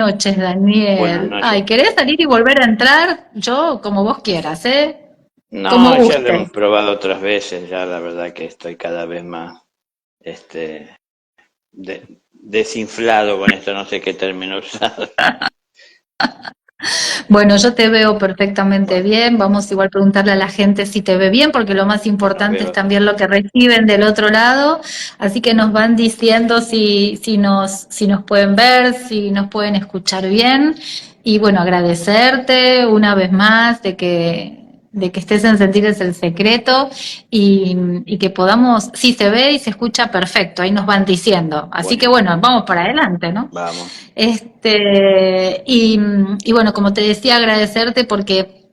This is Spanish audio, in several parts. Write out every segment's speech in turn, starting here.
Noches, Buenas Daniel. noches. Ay, ¿querés salir y volver a entrar? Yo, como vos quieras, ¿eh? Como No, ya lo gustes. hemos probado otras veces, ya la verdad que estoy cada vez más este, desinflado con esto, no sé qué término usar. Bueno, yo te veo perfectamente Bueno, bien. Vamos igual a preguntarle a la gente si te ve bien, porque lo más nos importante es veo. también lo que reciben del otro lado. Así que nos van diciendo si nos pueden ver, si nos pueden escuchar bien. Y bueno, agradecerte una vez más de que estés en Sentir es el Secreto y que podamos, sí, se ve y se escucha perfecto, ahí nos van diciendo. Así que Buenísimo. bueno, vamos para adelante, ¿no? Vamos. Y bueno, como te decía, agradecerte porque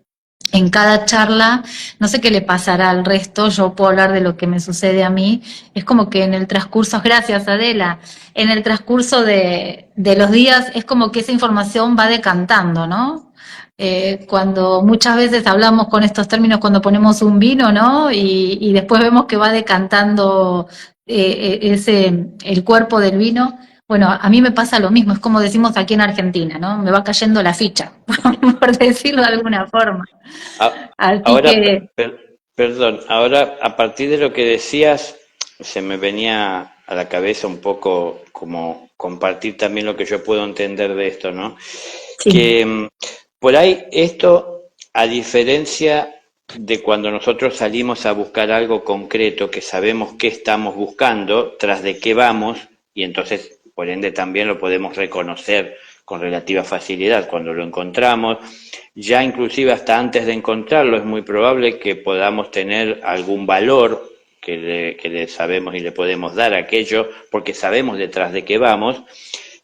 en cada charla, no sé qué le pasará al resto, yo puedo hablar de lo que me sucede a mí, es como que en el transcurso, gracias Adela, en el transcurso de los días es como que esa información va decantando, ¿no? Cuando muchas veces hablamos con estos términos cuando ponemos un vino, ¿no? Y después vemos que va decantando el cuerpo del vino. Bueno, a mí me pasa lo mismo, es como decimos aquí en Argentina, ¿no? Me va cayendo la ficha, por decirlo de alguna forma. Así Ahora, que, perdón, ahora a partir de lo que decías, se me venía a la cabeza un poco como compartir también lo que yo puedo entender de esto, ¿no? sí, Que por ahí esto, a diferencia de cuando nosotros salimos a buscar algo concreto, que sabemos qué estamos buscando, tras de qué vamos, y entonces por ende también lo podemos reconocer con relativa facilidad cuando lo encontramos, ya inclusive hasta antes de encontrarlo es muy probable que podamos tener algún valor que le sabemos y le podemos dar a aquello porque sabemos detrás de qué vamos,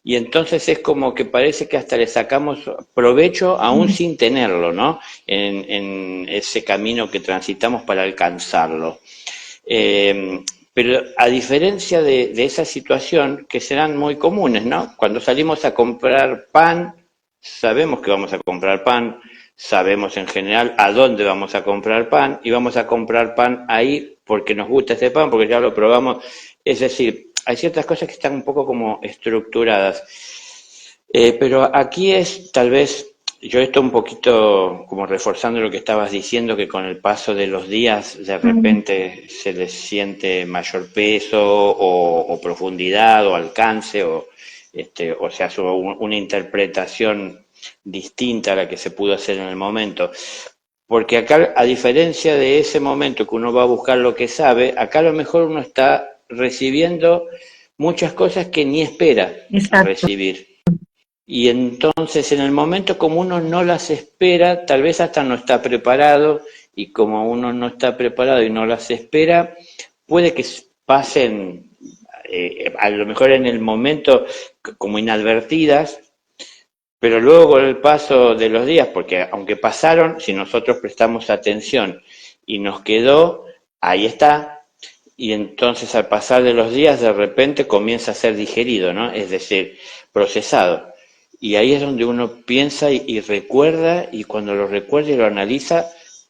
y entonces es como que parece que hasta le sacamos provecho aún sin tenerlo, ¿no? En ese camino que transitamos para alcanzarlo. Eh, pero a diferencia de esa situación, que serán muy comunes, ¿no? Cuando salimos a comprar pan, sabemos que vamos a comprar pan, sabemos en general a dónde vamos a comprar pan y vamos a comprar pan ahí porque nos gusta ese pan, porque ya lo probamos. Es decir, hay ciertas cosas que están un poco como estructuradas. Pero aquí es tal vez, yo estoy un poquito como reforzando lo que estabas diciendo, que con el paso de los días de repente se les siente mayor peso o profundidad o alcance o se hace una interpretación distinta a la que se pudo hacer en el momento. Porque acá, a diferencia de ese momento que uno va a buscar lo que sabe, acá a lo mejor uno está recibiendo muchas cosas que ni espera exacto. recibir. Y entonces en el momento como uno no las espera, tal vez hasta no está preparado, y como uno no está preparado y no las espera, puede que pasen a lo mejor en el momento como inadvertidas, pero luego con el paso de los días, porque aunque pasaron, si nosotros prestamos atención y nos quedó, ahí está, y entonces al pasar de los días de repente comienza a ser digerido, ¿no? Es decir, procesado. Y ahí es donde uno piensa y recuerda, y cuando lo recuerda y lo analiza,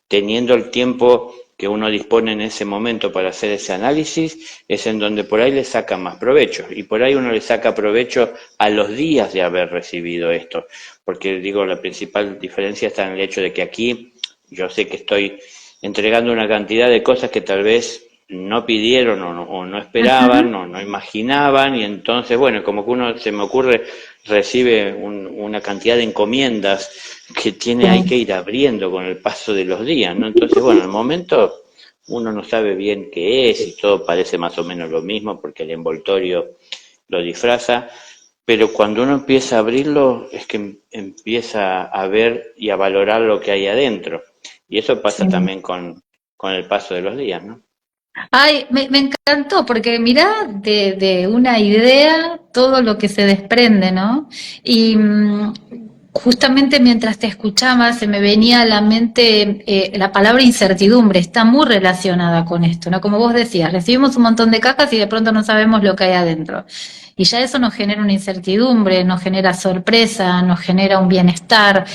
teniendo el tiempo que uno dispone en ese momento para hacer ese análisis, es en donde por ahí le saca más provecho. Y por ahí uno le saca provecho a los días de haber recibido esto. Porque digo, la principal diferencia está en el hecho de que aquí yo sé que estoy entregando una cantidad de cosas que tal vez no pidieron o no esperaban o no imaginaban, y entonces, bueno, como que uno, se me ocurre, recibe una cantidad de encomiendas que tiene, hay que ir abriendo con el paso de los días, ¿no? Entonces, bueno, al momento uno no sabe bien qué es y todo parece más o menos lo mismo porque el envoltorio lo disfraza, pero cuando uno empieza a abrirlo es que empieza a ver y a valorar lo que hay adentro. Y eso pasa Sí. también con el paso de los días, ¿no? Ay, me encantó, porque mirá de una idea todo lo que se desprende, ¿no? Y justamente mientras te escuchaba se me venía a la mente la palabra incertidumbre, está muy relacionada con esto, ¿no? Como vos decías, recibimos un montón de cajas y de pronto no sabemos lo que hay adentro. Y ya eso nos genera una incertidumbre, nos genera sorpresa, nos genera un bienestar,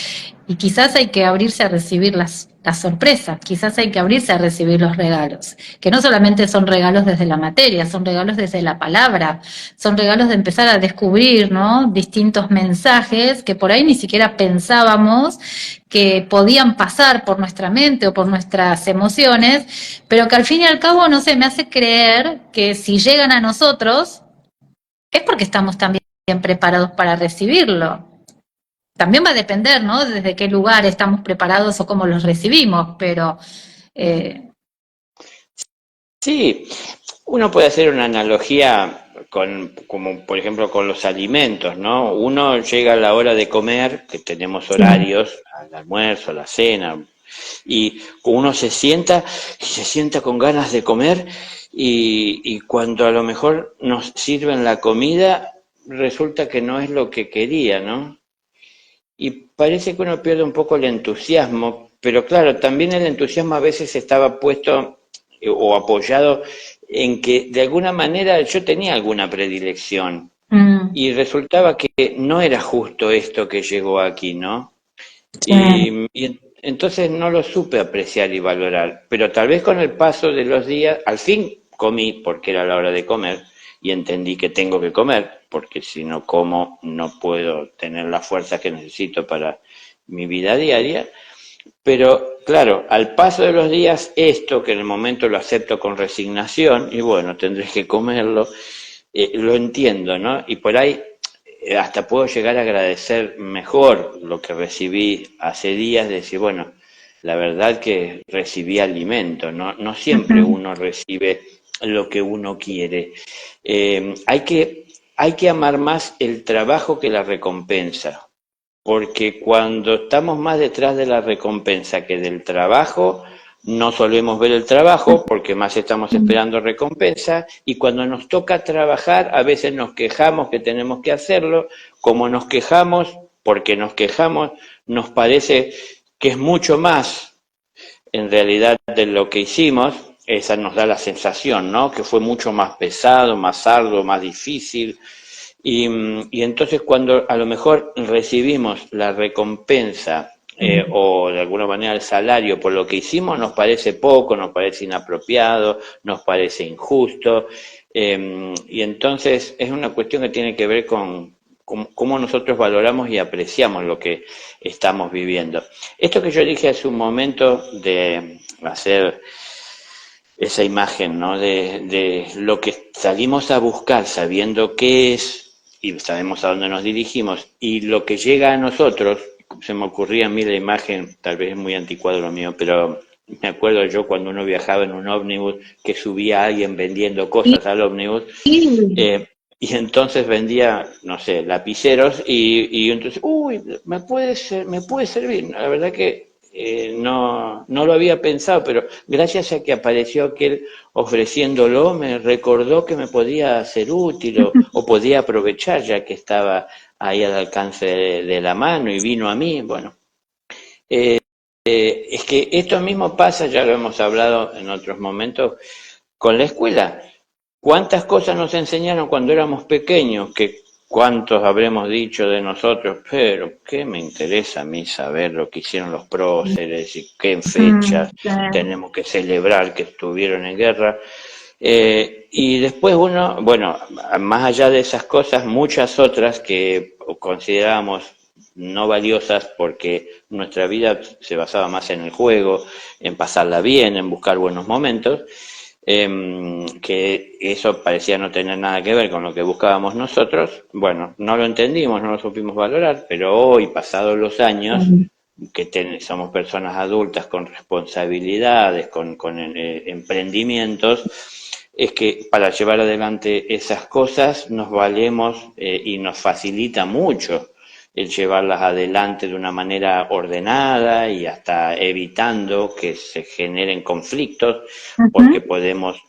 y quizás hay que abrirse a recibirlas la sorpresa. Quizás hay que abrirse a recibir los regalos, que no solamente son regalos desde la materia, son regalos desde la palabra, son regalos de empezar a descubrir, ¿no? Distintos mensajes que por ahí ni siquiera pensábamos que podían pasar por nuestra mente o por nuestras emociones, pero que al fin y al cabo, no sé, me hace creer que si llegan a nosotros es porque estamos también preparados para recibirlo. También va a depender, ¿no? Desde qué lugar estamos preparados o cómo los recibimos, pero Sí, uno puede hacer una analogía con, como por ejemplo con los alimentos, ¿no? Uno llega a la hora de comer, que tenemos sí. horarios, al almuerzo, a la cena, y uno se sienta con ganas de comer, y cuando a lo mejor nos sirven la comida, resulta que no es lo que quería, ¿no? Y parece que uno pierde un poco el entusiasmo, pero claro, también el entusiasmo a veces estaba puesto o apoyado en que de alguna manera yo tenía alguna predilección Mm, y resultaba que no era justo esto que llegó aquí, ¿no? sí. Y entonces no lo supe apreciar y valorar, pero tal vez con el paso de los días, al fin comí porque era la hora de comer y entendí que tengo que comer, porque si no como no puedo tener la fuerza que necesito para mi vida diaria. Pero claro, al paso de los días, esto que en el momento lo acepto con resignación, y bueno, tendré que comerlo, lo entiendo, ¿no? Y por ahí hasta puedo llegar a agradecer mejor lo que recibí hace días, de decir, bueno, la verdad que recibí alimento, ¿no? No siempre Ujú. uno recibe lo que uno quiere. Hay que amar más el trabajo que la recompensa, porque cuando estamos más detrás de la recompensa que del trabajo, no solemos ver el trabajo porque más estamos esperando recompensa, y cuando nos toca trabajar a veces nos quejamos que tenemos que hacerlo, como nos quejamos porque nos quejamos, nos parece que es mucho más en realidad de lo que hicimos. Esa nos da la sensación, ¿no? Que fue mucho más pesado, más arduo, más difícil, y entonces cuando a lo mejor recibimos la recompensa, o de alguna manera el salario por lo que hicimos, nos parece poco, nos parece inapropiado, nos parece injusto, y entonces es una cuestión que tiene que ver con cómo nosotros valoramos y apreciamos lo que estamos viviendo. Esto que yo dije hace un momento de hacer esa imagen, ¿no? De lo que salimos a buscar sabiendo qué es y sabemos a dónde nos dirigimos, y lo que llega a nosotros. Se me ocurría a mí la imagen, tal vez es muy anticuado lo mío, pero me acuerdo yo cuando uno viajaba en un ómnibus, que subía a alguien vendiendo cosas al ómnibus, Sí. y entonces vendía, no sé, lapiceros, y entonces, uy, me puede servir. La verdad que no lo había pensado, pero gracias a que apareció aquel ofreciéndolo, me recordó que me podía ser útil, o podía aprovechar ya que estaba ahí al alcance de la mano y vino a mí. Bueno, es que esto mismo pasa, ya lo hemos hablado en otros momentos, con la escuela. ¿Cuántas cosas nos enseñaron cuando éramos pequeños? Que cuántos habremos dicho de nosotros, pero ¿qué me interesa a mí saber lo que hicieron los próceres y qué Mm, fechas sí. tenemos que celebrar que estuvieron en guerra? Y después uno, bueno, más allá de esas cosas, muchas otras que considerábamos no valiosas porque nuestra vida se basaba más en el juego, en pasarla bien, en buscar buenos momentos, que eso parecía no tener nada que ver con lo que buscábamos nosotros. Bueno, no lo entendimos, no lo supimos valorar, pero hoy, pasados los años, que somos personas adultas con responsabilidades, con emprendimientos, es que para llevar adelante esas cosas nos valemos, y nos facilita mucho el llevarlas adelante de una manera ordenada y hasta evitando que se generen conflictos, porque Ujú. podemos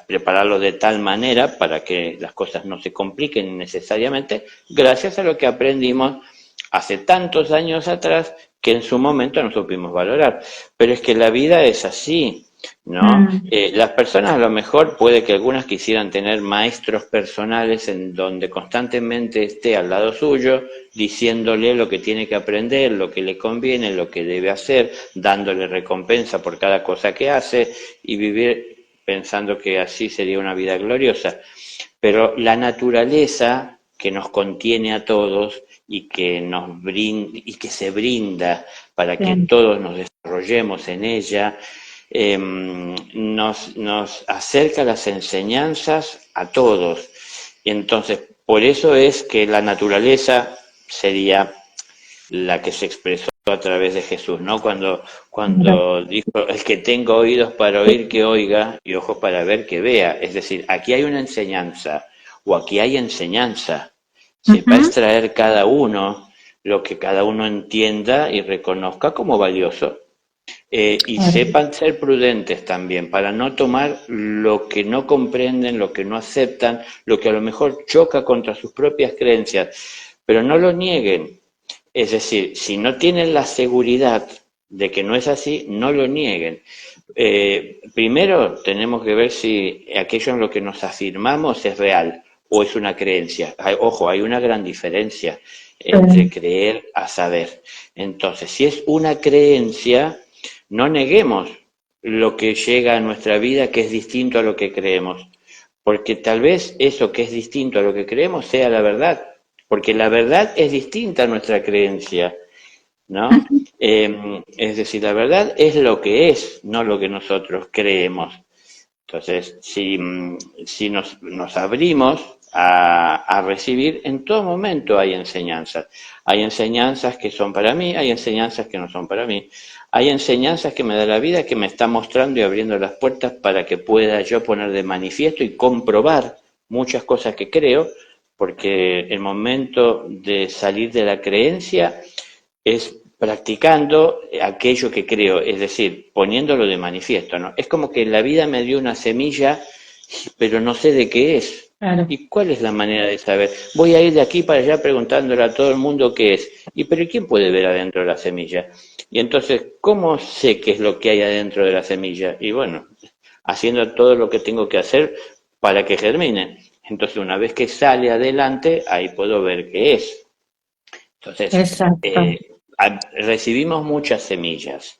prepararlo de tal manera para que las cosas no se compliquen necesariamente, gracias a lo que aprendimos hace tantos años atrás que en su momento no supimos valorar. Pero es que la vida es así. ¿no? Las personas a lo mejor puede que algunas quisieran tener maestros personales en donde constantemente esté al lado suyo, diciéndole lo que tiene que aprender, lo que le conviene, lo que debe hacer, dándole recompensa por cada cosa que hace y vivir pensando que así sería una vida gloriosa. Pero la naturaleza que nos contiene a todos y que nos brinda, y que se brinda para que Bien. todos nos desarrollemos en ella, nos acerca las enseñanzas a todos. Y entonces, por eso es que la naturaleza sería la que se expresó a través de Jesús, ¿no? Cuando dijo, el que tenga oídos para oír, que oiga, y ojos para ver, que vea. Es decir, aquí hay una enseñanza, o aquí hay enseñanza. Se va a Ujú. extraer cada uno lo que cada uno entienda y reconozca como valioso. Y Claro. sepan ser prudentes también para no tomar lo que no comprenden, lo que no aceptan, lo que a lo mejor choca contra sus propias creencias, pero no lo nieguen. Es decir, si no tienen la seguridad de que no es así, no lo nieguen. Primero tenemos que ver si aquello en lo que nos afirmamos es real o es una creencia. Ojo, hay una gran diferencia entre creer a saber. Entonces, si es una creencia, no neguemos lo que llega a nuestra vida que es distinto a lo que creemos, porque tal vez eso que es distinto a lo que creemos sea la verdad, porque la verdad es distinta a nuestra creencia, ¿no? Es decir, la verdad es lo que es, no lo que nosotros creemos. Entonces, si nos abrimos a recibir, en todo momento hay enseñanzas. Hay enseñanzas que son para mí, hay enseñanzas que no son para mí. Hay enseñanzas que me da la vida, que me está mostrando y abriendo las puertas para que pueda yo poner de manifiesto y comprobar muchas cosas que creo, porque el momento de salir de la creencia es practicando aquello que creo, es decir, poniéndolo de manifiesto, ¿no? Es como que la vida me dio una semilla, pero no sé de qué es. Claro. ¿Y cuál es la manera de saber? Voy a ir de aquí para allá preguntándole a todo el mundo qué es. ¿Y pero quién puede ver adentro de la semilla? Y entonces, ¿cómo sé qué es lo que hay adentro de la semilla? Y bueno, haciendo todo lo que tengo que hacer para que germine. Entonces, una vez que sale adelante, ahí puedo ver qué es. Entonces, Exacto. recibimos muchas semillas.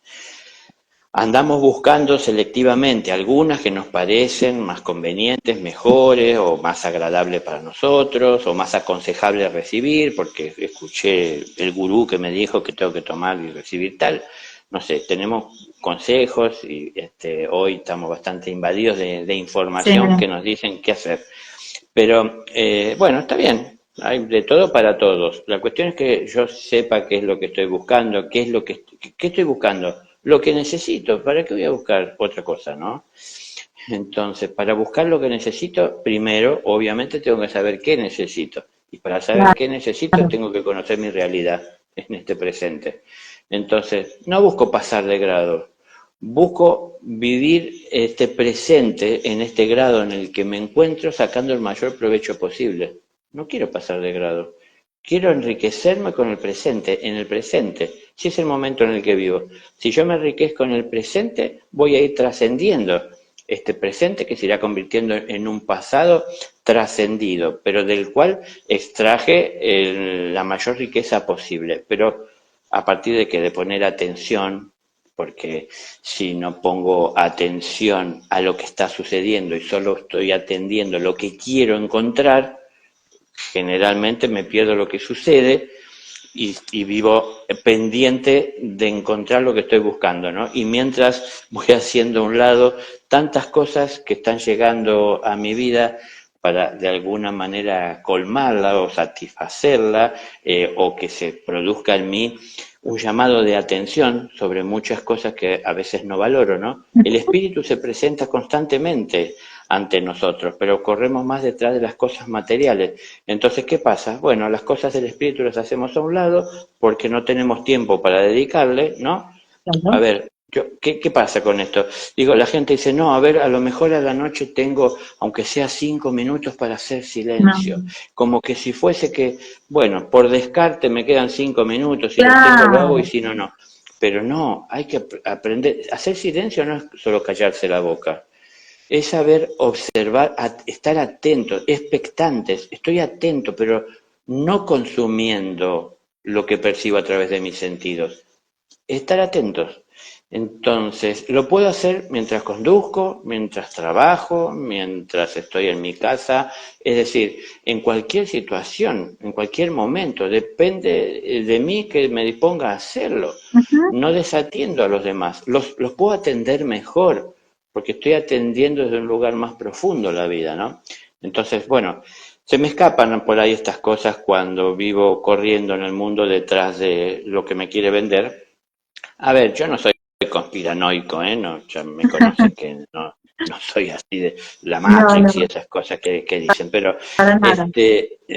Andamos buscando selectivamente algunas que nos parecen más convenientes, mejores o más agradables para nosotros o más aconsejables recibir, porque escuché el gurú que me dijo que tengo que tomar y recibir tal. No sé, tenemos consejos y hoy estamos bastante invadidos de Sí. información que nos dicen qué hacer. Pero bueno, está bien, hay de todo para todos. La cuestión es que yo sepa qué es lo que estoy buscando, qué es lo qué estoy buscando, lo que necesito. ¿Para qué voy a buscar otra cosa, no? Entonces, para buscar lo que necesito, primero, obviamente, tengo que saber qué necesito. Y para saber qué necesito, Claro. tengo que conocer mi realidad en este presente. Entonces, no busco pasar de grado, busco vivir este presente en este grado en el que me encuentro sacando el mayor provecho posible. No quiero pasar de grado. Quiero enriquecerme con el presente, en el presente. Si es el momento en el que vivo. Si yo me enriquezco en el presente, voy a ir trascendiendo este presente que se irá convirtiendo en un pasado trascendido, pero del cual extraje la mayor riqueza posible. Pero a partir de que de poner atención, porque si no pongo atención a lo que está sucediendo y solo estoy atendiendo lo que quiero encontrar, generalmente me pierdo lo que sucede y vivo pendiente de encontrar lo que estoy buscando, ¿no? Y mientras voy haciendo a un lado tantas cosas que están llegando a mi vida para de alguna manera colmarla o satisfacerla, o que se produzca en mí un llamado de atención sobre muchas cosas que a veces no valoro, ¿no? El espíritu se presenta constantemente ante nosotros, pero corremos más detrás de las cosas materiales. Entonces, ¿qué pasa? Bueno, las cosas del espíritu las hacemos a un lado porque no tenemos tiempo para dedicarle, ¿no? A Claro. ver, ¿qué pasa con esto? Digo, la gente dice, no, a ver, a lo mejor a la noche tengo, aunque sea 5 minutos para hacer silencio. No. Como que si fuese que, bueno, por descarte me quedan 5 minutos, si los tengo lo hago y Claro. si no, no. pero no, hay que aprender. Hacer silencio no es solo callarse la boca, es saber observar, estar atentos, expectantes. Estoy atento, pero no consumiendo lo que percibo a través de mis sentidos. Estar atentos. Entonces, lo puedo hacer mientras conduzco, mientras trabajo, mientras estoy en mi casa, es decir, en cualquier situación, en cualquier momento, depende de mí que me disponga a hacerlo. Ujú. No desatiendo a los demás, los puedo atender mejor, porque estoy atendiendo desde un lugar más profundo la vida, ¿no? Entonces, bueno, se me escapan por ahí estas cosas cuando vivo corriendo en el mundo detrás de lo que me quiere vender. A ver, yo no soy conspiranoico, ¿eh? No, ya me conocen que no soy así de la No, Matrix y no, esas cosas que dicen, pero para nada.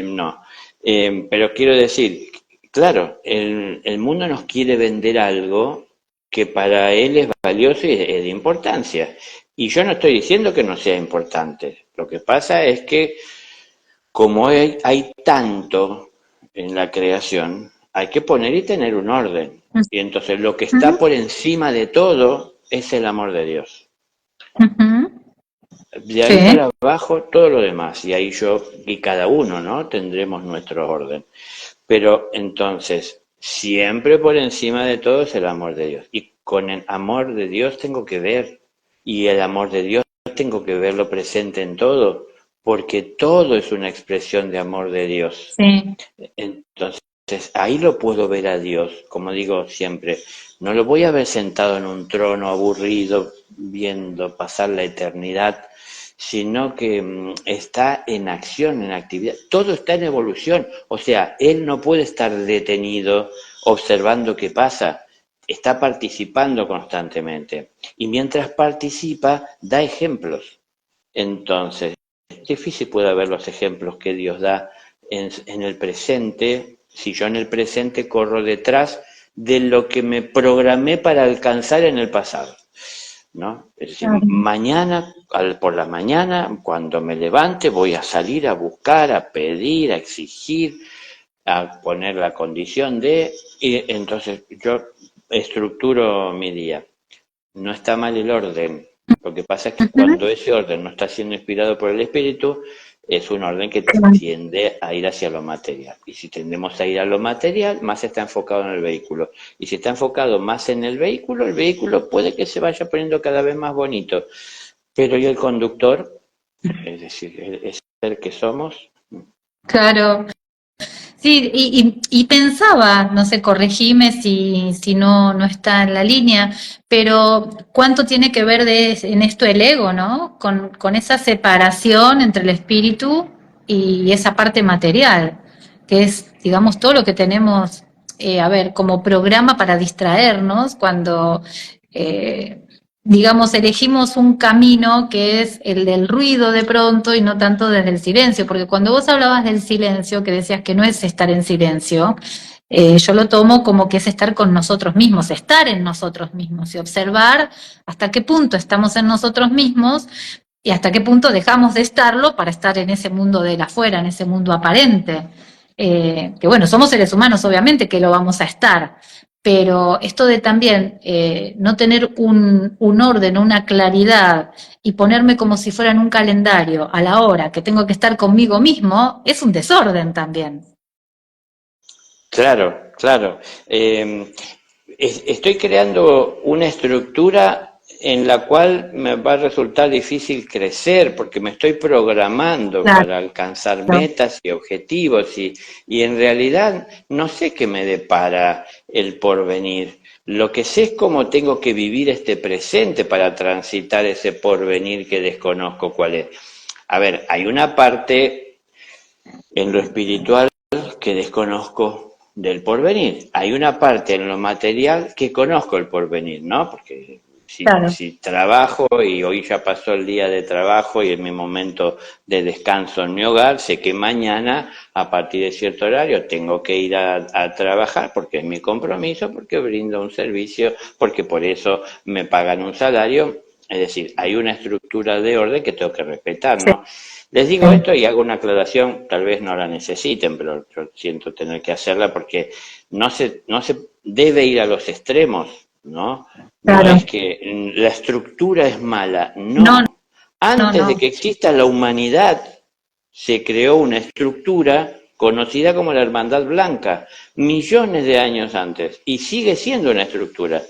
no. Pero quiero decir, claro, el mundo nos quiere vender algo que para él es valioso y es de importancia. Y yo no estoy diciendo que no sea importante. Lo que pasa es que como hay tanto en la creación, hay que poner y tener un orden. Y entonces lo que está Ujú, por encima de todo es el amor de Dios. ujú. De ahí Sí. para abajo todo lo demás. Y ahí yo y cada uno, ¿no? Tendremos nuestro orden. Pero entonces, siempre por encima de todo es el amor de Dios. Y con el amor de Dios tengo que ver. Y el amor de Dios tengo que verlo presente en todo. Porque todo es una expresión de amor de Dios. Sí. Entonces, ahí lo puedo ver a Dios, como digo siempre, no lo voy a ver sentado en un trono aburrido, viendo pasar la eternidad, sino que está en acción, en actividad, todo está en evolución, o sea, Él no puede estar detenido observando qué pasa, está participando constantemente, y mientras participa, da ejemplos. Entonces, es difícil puede ver los ejemplos que Dios da en el presente, si yo en el presente corro detrás de lo que me programé para alcanzar en el pasado, ¿no? Es decir, Claro. mañana, por la mañana, cuando me levante, voy a salir a buscar, a pedir, a exigir, a poner la condición de, y entonces yo estructuro mi día. No está mal el orden. Lo que pasa es que Ujú. cuando ese orden no está siendo inspirado por el espíritu, es un orden que Claro. tiende a ir hacia lo material. Y si tendemos a ir a lo material, más está enfocado en el vehículo. Y si está enfocado más en el vehículo puede que se vaya poniendo cada vez más bonito. Pero ¿y el conductor? Es decir, es el que somos. Claro. Sí, y pensaba, no sé, corregime si no está en la línea, pero ¿cuánto tiene que ver en esto el ego, ¿no? Con esa separación entre el espíritu y esa parte material, que es, digamos, todo lo que tenemos, a ver, como programa para distraernos cuando, eh, digamos, elegimos un camino que es el del ruido de pronto y no tanto desde el silencio, porque cuando vos hablabas del silencio, que decías que no es estar en silencio, yo lo tomo como que es estar con nosotros mismos, estar en nosotros mismos y observar hasta qué punto estamos en nosotros mismos y hasta qué punto dejamos de estarlo para estar en ese mundo del afuera, en ese mundo aparente. Que bueno, somos seres humanos, obviamente que lo vamos a estar, pero esto de también no tener un orden, una claridad y ponerme como si fuera en un calendario a la hora que tengo que estar conmigo mismo, es un desorden también. Claro, claro. Estoy creando una estructura en la cual me va a resultar difícil crecer porque me estoy programando Claro. para alcanzar metas y objetivos y en realidad no sé qué me depara el porvenir. Lo que sé es cómo tengo que vivir este presente para transitar ese porvenir que desconozco cuál es. A ver, hay una parte en lo espiritual que desconozco del porvenir. Hay una parte en lo material que conozco el porvenir, ¿no? Porque Claro. si trabajo y hoy ya pasó el día de trabajo y es mi momento de descanso en mi hogar, sé que mañana a partir de cierto horario tengo que ir a trabajar porque es mi compromiso, porque brindo un servicio, porque por eso me pagan un salario. Es decir, hay una estructura de orden que tengo que respetar, Sí. ¿no? Les digo esto y hago una aclaración, tal vez no la necesiten, pero yo siento tener que hacerla porque no se debe ir a los extremos, ¿no? No Claro. es que la estructura es mala, No, no. no, Antes de no. que exista la humanidad, se creó una estructura conocida como la Hermandad Blanca, millones de años antes, y sigue siendo una estructura.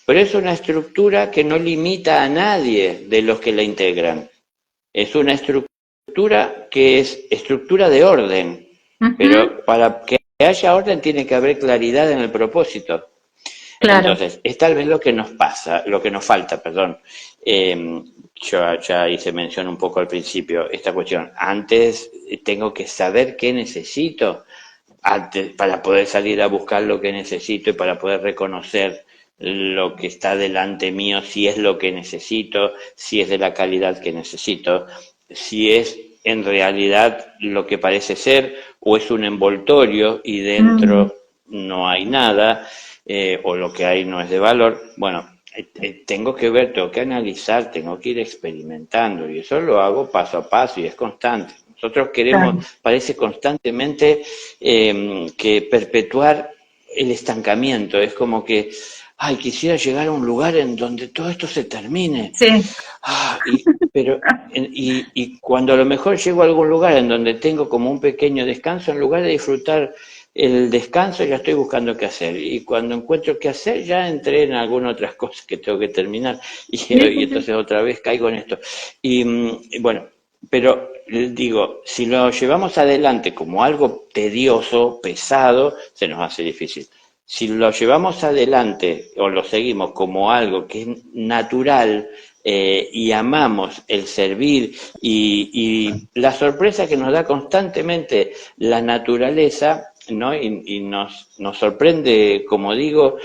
Pero es una estructura que no limita a nadie de los que la integran. Es una estructura que es estructura de orden, Ujú, pero para que haya orden tiene que haber claridad en el propósito. claro. Entonces, es tal vez lo que nos pasa, lo que nos falta, perdón. Yo ya hice mención un poco al principio, esta cuestión. Antes tengo que saber qué necesito antes, para poder salir a buscar lo que necesito y para poder reconocer lo que está delante mío, si es lo que necesito, si es de la calidad que necesito, si es en realidad lo que parece ser o es un envoltorio y Mm, dentro no hay nada, o lo que hay no es de valor. Bueno, tengo que ver, tengo que analizar, tengo que ir experimentando y eso lo hago paso a paso y es constante. Nosotros queremos, claro. parece constantemente que perpetuar el estancamiento, es como que, ay, quisiera llegar a un lugar en donde todo esto se termine. Sí. Pero, y cuando a lo mejor llego a algún lugar en donde tengo como un pequeño descanso, en lugar de disfrutar el descanso, ya estoy buscando qué hacer. Y cuando encuentro qué hacer, ya entré en algunas otras cosas que tengo que terminar. Y entonces otra vez caigo en esto. Y bueno, pero digo, si lo llevamos adelante como algo tedioso, pesado, se nos hace difícil. Si lo llevamos adelante o lo seguimos como algo que es natural, y amamos el servir y la sorpresa que nos da constantemente la naturaleza, ¿no? Y nos sorprende, como digo,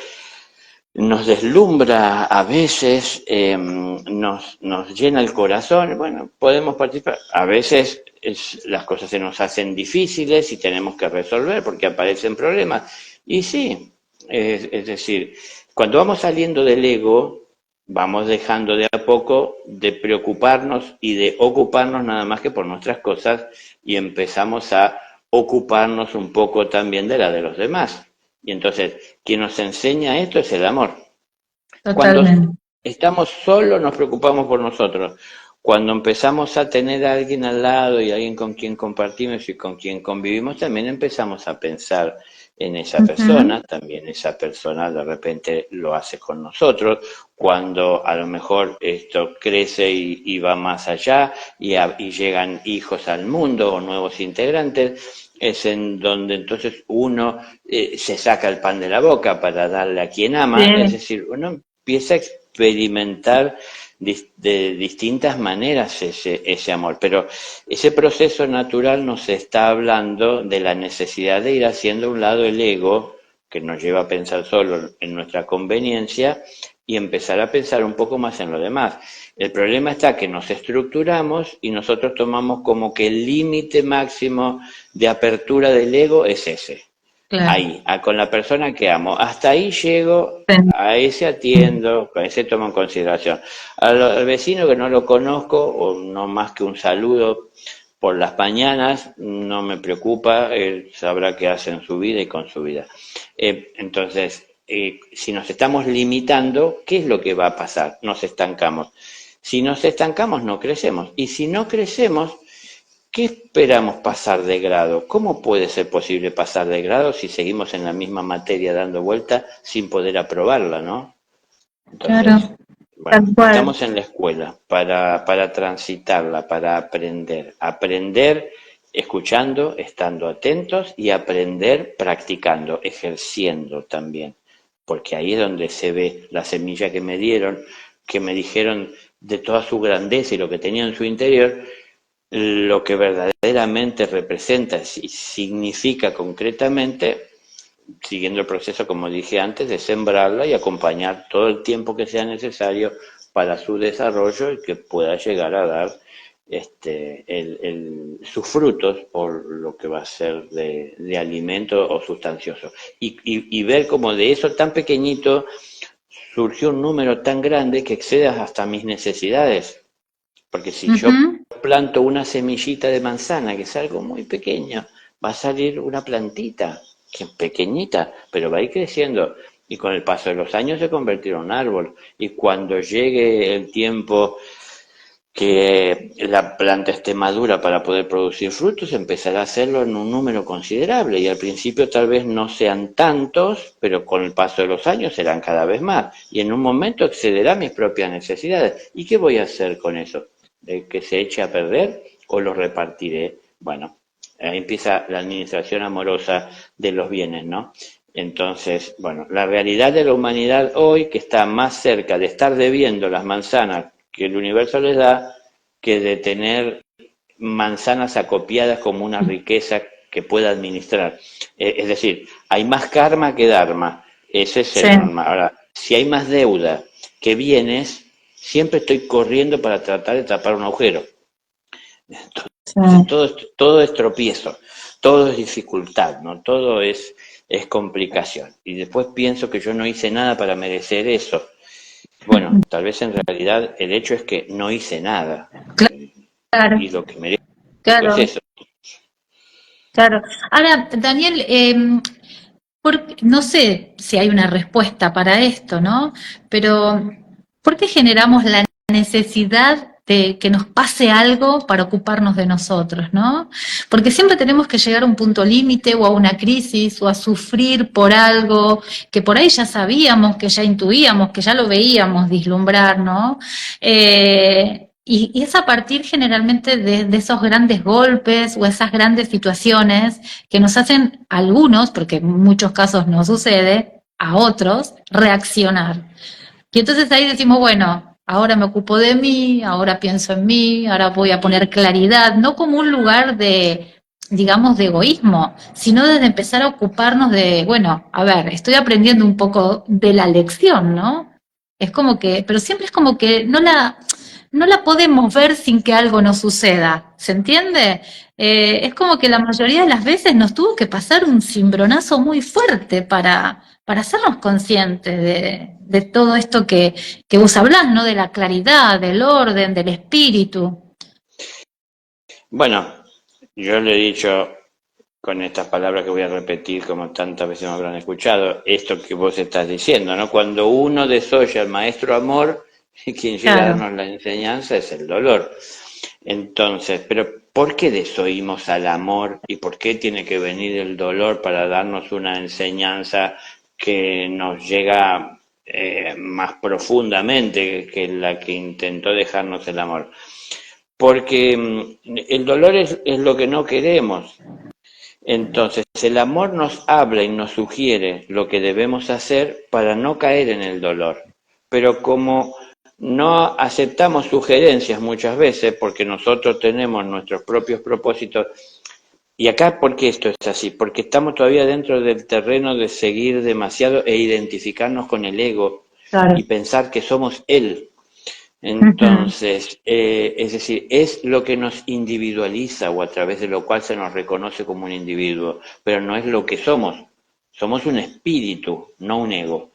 nos deslumbra a veces, nos llena el corazón, bueno, podemos participar. A veces las cosas se nos hacen difíciles y tenemos que resolver porque aparecen problemas. Y sí, es decir, cuando vamos saliendo del ego, vamos dejando de a poco de preocuparnos y de ocuparnos nada más que por nuestras cosas y empezamos a ocuparnos un poco también de la de los demás. Y entonces, quien nos enseña esto es el amor. Cuando Totalmente. estamos solos nos preocupamos por nosotros. Cuando empezamos a tener a alguien al lado y alguien con quien compartimos y con quien convivimos, también empezamos a pensar en esa Ujú, persona, también esa persona de repente lo hace con nosotros, cuando a lo mejor esto crece y va más allá y llegan hijos al mundo o nuevos integrantes, es en donde entonces uno se saca el pan de la boca para darle a quien ama, es sí. decir, uno empieza a experimentar de distintas maneras ese amor, pero ese proceso natural nos está hablando de la necesidad de ir haciendo a un lado el ego, que nos lleva a pensar solo en nuestra conveniencia, y empezar a pensar un poco más en lo demás. El problema está que nos estructuramos y nosotros tomamos como que el límite máximo de apertura del ego es ese. Claro. Ahí, con la persona que amo. Hasta ahí llego, Sí. a ese atiendo, a ese tomo en consideración. Al vecino que no lo conozco, o no más que un saludo por las mañanas, no me preocupa, él sabrá qué hace en su vida y con su vida. Entonces, si nos estamos limitando, ¿qué es lo que va a pasar? Nos estancamos. Si nos estancamos, no crecemos. Y si no crecemos, ¿qué esperamos pasar de grado? ¿Cómo puede ser posible pasar de grado si seguimos en la misma materia dando vuelta sin poder aprobarla, ¿no? Entonces, Claro, tal bueno, cual. estamos en la escuela para transitarla, para aprender. Aprender escuchando, estando atentos y aprender practicando, ejerciendo también. Porque ahí es donde se ve la semilla que me dieron, que me dijeron de toda su grandeza y lo que tenía en su interior, lo que verdaderamente representa y significa concretamente, siguiendo el proceso, como dije antes, de sembrarla y acompañar todo el tiempo que sea necesario para su desarrollo y que pueda llegar a dar sus frutos por lo que va a ser de alimento o sustancioso. Y ver como de eso tan pequeñito surgió un número tan grande que excede hasta mis necesidades. Porque si yo Ujú, planto una semillita de manzana, que es algo muy pequeño, va a salir una plantita. que pequeñita, pero va a ir creciendo y con el paso de los años se convertirá en un árbol. Y cuando llegue el tiempo que la planta esté madura para poder producir frutos, empezará a hacerlo en un número considerable y al principio tal vez no sean tantos, pero con el paso de los años serán cada vez más y en un momento excederá mis propias necesidades. ¿Y qué voy a hacer con eso? ¿De que se eche a perder o lo repartiré? Bueno, ahí empieza la administración amorosa de los bienes, ¿no? Entonces, bueno, la realidad de la humanidad hoy, que está más cerca de estar debiendo las manzanas que el universo les da, que de tener manzanas acopiadas como una riqueza que pueda administrar. Es decir, hay más karma que dharma. Ese es Sí, el normal. Ahora, si hay más deuda que bienes, siempre estoy corriendo para tratar de tapar un agujero. Entonces, sí. todo es tropiezo, todo es dificultad, ¿no? Todo es complicación. Y después pienso que yo no hice nada para merecer eso. Bueno, tal vez en realidad el hecho es que no hice nada. Claro, Y lo que merezco es claro, eso. claro. Ahora, Daniel, no sé si hay una respuesta para esto, ¿no? Pero, ¿por qué generamos la necesidad de que nos pase algo para ocuparnos de nosotros, ¿no? Porque siempre tenemos que llegar a un punto límite o a una crisis o a sufrir por algo que por ahí ya sabíamos, que ya intuíamos, que ya lo veíamos vislumbrar, ¿no? Y es a partir generalmente de esos grandes golpes o esas grandes situaciones que nos hacen a algunos, porque en muchos casos no sucede, a otros, reaccionar. Y entonces ahí decimos, bueno, ahora me ocupo de mí, ahora pienso en mí, ahora voy a poner claridad, no como un lugar de, digamos, de egoísmo, sino desde empezar a ocuparnos de, bueno, a ver, estoy aprendiendo un poco de la lección, ¿no? Es como que, pero siempre es como que no la podemos ver sin que algo nos suceda, ¿se entiende? Es como que la mayoría de las veces nos tuvo que pasar un cimbronazo muy fuerte para hacernos conscientes de todo esto que vos hablás, ¿no? De la claridad, del orden, del espíritu. Bueno, yo le he dicho con estas palabras que voy a repetir como tantas veces me habrán escuchado, esto que vos estás diciendo, ¿no? Cuando uno desoye al maestro amor, quien llega a Claro. darnos la enseñanza es el dolor. Entonces, pero ¿por qué desoímos al amor y por qué tiene que venir el dolor para darnos una enseñanza que nos llega más profundamente que la que intentó dejarnos el amor? Porque el dolor es lo que no queremos. Entonces, el amor nos habla y nos sugiere lo que debemos hacer para no caer en el dolor. Pero como no aceptamos sugerencias muchas veces, porque nosotros tenemos nuestros propios propósitos, y acá, ¿por qué esto es así? Porque estamos todavía dentro del terreno de seguir demasiado e identificarnos con el ego y Claro. pensar que somos él. Ujú. Entonces, es decir, es lo que nos individualiza o a través de lo cual se nos reconoce como un individuo, pero no es lo que somos. Somos un espíritu, no un ego.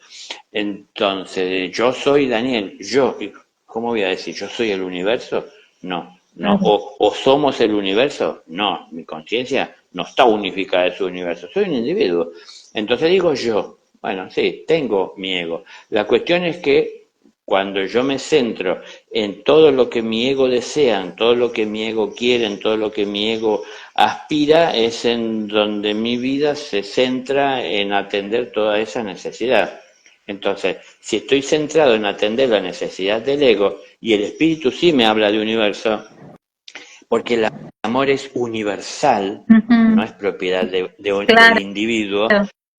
Entonces, yo soy Daniel, yo, ¿cómo voy a decir? ¿Yo soy el universo? No, no. Claro. O somos el universo? No, mi conciencia no está unificada en su universo, soy un individuo. Entonces digo yo, bueno, sí, tengo mi ego. La cuestión es que cuando yo me centro en todo lo que mi ego desea, en todo lo que mi ego quiere, en todo lo que mi ego aspira, es en donde mi vida se centra en atender toda esa necesidad. Entonces, si estoy centrado en atender la necesidad del ego, y el espíritu sí me habla de universo, porque el amor es universal, no Ujú. es propiedad del Claro. individuo,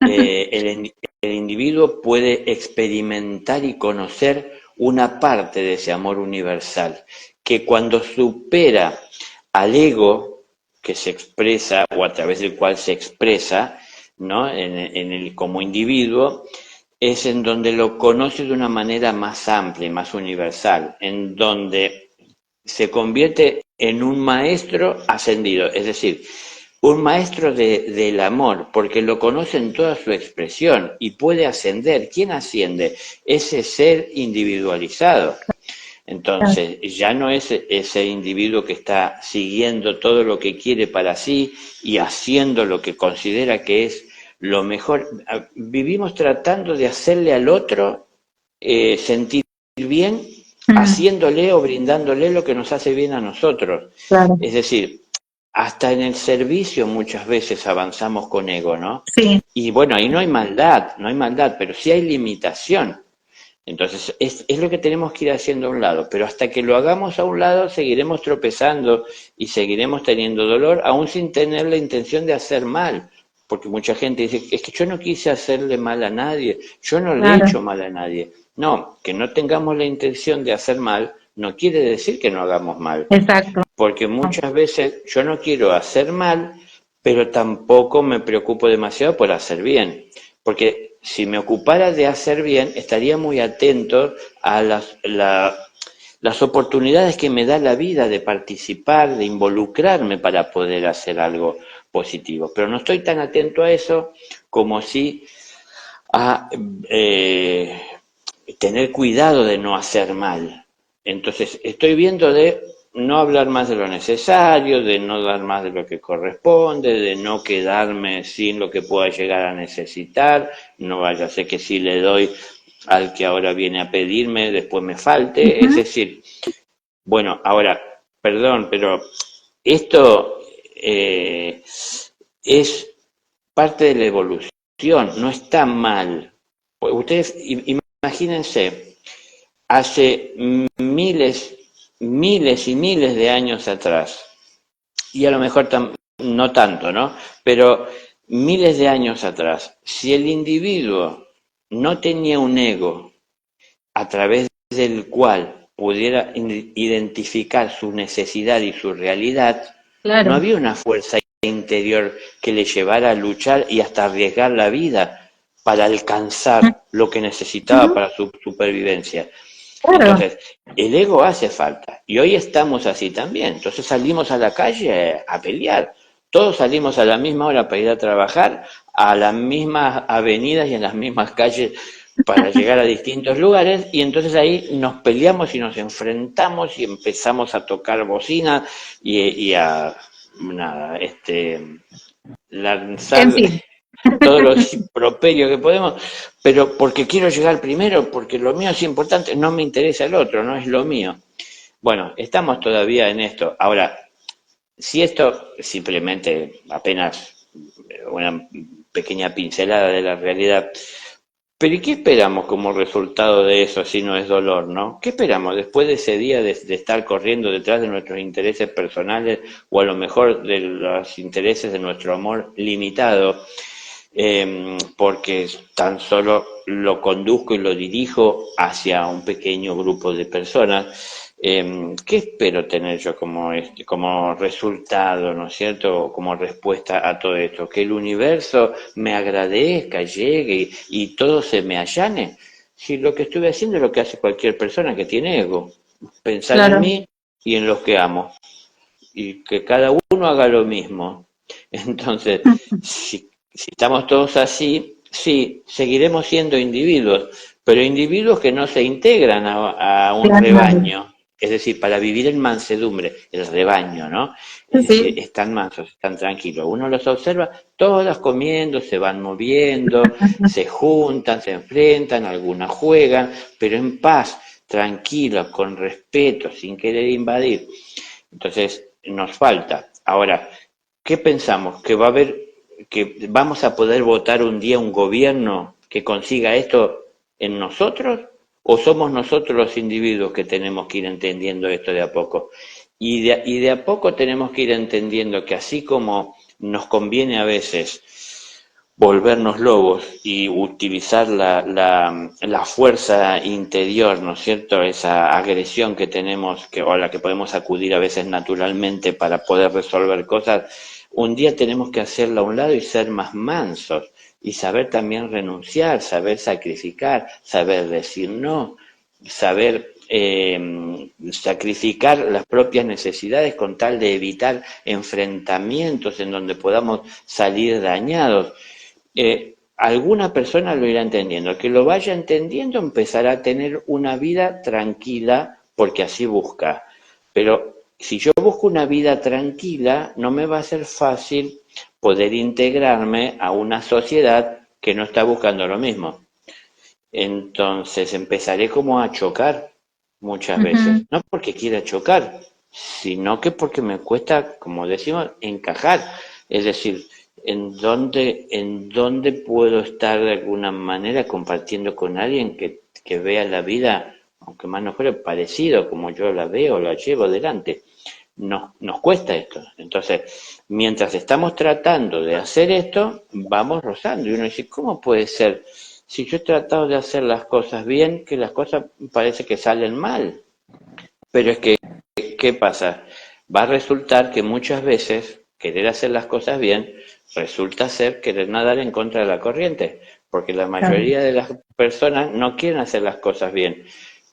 eh, el, el individuo puede experimentar y conocer una parte de ese amor universal, que cuando supera al ego que se expresa o a través del cual se expresa, ¿no? Como individuo, es en donde lo conoce de una manera más amplia y más universal, en donde se convierte en un maestro ascendido, es decir, un maestro del amor, porque lo conoce en toda su expresión y puede ascender. ¿Quién asciende? Ese ser individualizado. Entonces, ya no es ese individuo que está siguiendo todo lo que quiere para sí y haciendo lo que considera que es lo mejor, vivimos tratando de hacerle al otro sentir bien, haciéndole o brindándole lo que nos hace bien a nosotros. Claro. Es decir, hasta en el servicio muchas veces avanzamos con ego, ¿no? Sí, Y bueno, ahí no hay maldad, pero sí hay limitación. Entonces, es lo que tenemos que ir haciendo a un lado, pero hasta que lo hagamos a un lado, seguiremos tropezando y seguiremos teniendo dolor, aún sin tener la intención de hacer mal. Porque mucha gente dice, es que yo no quise hacerle mal a nadie, yo no le he claro, hecho mal a nadie. No, que no tengamos la intención de hacer mal no quiere decir que no hagamos mal. exacto. Porque muchas veces yo no quiero hacer mal, pero tampoco me preocupo demasiado por hacer bien. Porque si me ocupara de hacer bien, estaría muy atento a las oportunidades que me da la vida de participar, de involucrarme para poder hacer algo positivo. Pero no estoy tan atento a eso como si a tener cuidado de no hacer mal. Entonces, estoy viendo de no hablar más de lo necesario, de no dar más de lo que corresponde, de no quedarme sin lo que pueda llegar a necesitar, no vaya a ser que si le doy al que ahora viene a pedirme, después me falte. Es decir, bueno, ahora, perdón, pero esto es parte de la evolución, no está mal. Pues ustedes imagínense, hace miles y miles de años atrás, y a lo mejor no tanto, ¿no? Pero miles de años atrás, si el individuo no tenía un ego a través del cual pudiera identificar su necesidad y su realidad, no Claro. había una fuerza interior que le llevara a luchar y hasta arriesgar la vida para alcanzar lo que necesitaba Ujú, para su supervivencia. claro, Entonces, el ego hace falta. Y hoy estamos así también. Entonces salimos a la calle a pelear. Todos salimos a la misma hora para ir a trabajar, a las mismas avenidas y en las mismas calles para llegar a distintos lugares. Y entonces ahí nos peleamos y nos enfrentamos y empezamos a tocar bocina y a nada, en lanzar fin. todos los improperios que podemos, pero porque quiero llegar primero, porque lo mío es importante, no me interesa el otro, no es lo mío. Bueno, estamos todavía en esto. Ahora, si esto simplemente apenas una pequeña pincelada de la realidad, pero ¿y qué esperamos como resultado de eso si no es dolor, no? ¿Qué esperamos después de ese día de estar corriendo detrás de nuestros intereses personales o a lo mejor de los intereses de nuestro amor limitado? Porque tan solo lo conduzco y lo dirijo hacia un pequeño grupo de personas. ¿Qué espero tener yo como resultado, ¿no es cierto? Como respuesta a todo esto, que el universo me agradezca, llegue y todo se me allane. Si lo que estuve haciendo es lo que hace cualquier persona que tiene ego, pensar en Claro. mí y en los que amo, y que cada uno haga lo mismo. Entonces, si estamos todos así, sí, seguiremos siendo individuos, pero individuos que no se integran a un Claro. rebaño, es decir, para vivir en mansedumbre, el rebaño, ¿no? Es decir, Sí, están mansos, están tranquilos. Uno los observa, todas comiendo, se van moviendo, se juntan, se enfrentan, algunas juegan, pero en paz, tranquilos, con respeto, sin querer invadir. Entonces, nos falta. Ahora, ¿qué pensamos? ¿Que va a haber, que vamos a poder votar un día un gobierno que consiga esto en nosotros? ¿O somos nosotros los individuos que tenemos que ir entendiendo esto de a poco? Y de a poco tenemos que ir entendiendo que así como nos conviene a veces volvernos lobos y utilizar la fuerza interior, ¿no es cierto? Esa agresión que tenemos, o a la que podemos acudir a veces naturalmente para poder resolver cosas, un día tenemos que hacerla a un lado y ser más mansos y saber también renunciar, saber sacrificar, saber decir no, saber sacrificar las propias necesidades con tal de evitar enfrentamientos en donde podamos salir dañados. Alguna persona lo irá entendiendo. El que lo vaya entendiendo empezará a tener una vida tranquila porque así busca. Pero si yo busco una vida tranquila, no me va a ser fácil poder integrarme a una sociedad que no está buscando lo mismo. Entonces empezaré como a chocar muchas veces, Ujú. no porque quiera chocar, sino que porque me cuesta, como decimos, encajar. Es decir, en dónde puedo estar de alguna manera compartiendo con alguien que vea la vida, aunque más no fuera parecido como yo la veo, la llevo delante. Nos cuesta esto. Entonces, mientras estamos tratando de hacer esto, vamos rozando. Y uno dice, ¿cómo puede ser? Si yo he tratado de hacer las cosas bien, que las cosas parece que salen mal. Pero es que, ¿qué pasa? Va a resultar que muchas veces querer hacer las cosas bien resulta ser querer nadar en contra de la corriente, porque la Claro. mayoría de las personas no quieren hacer las cosas bien.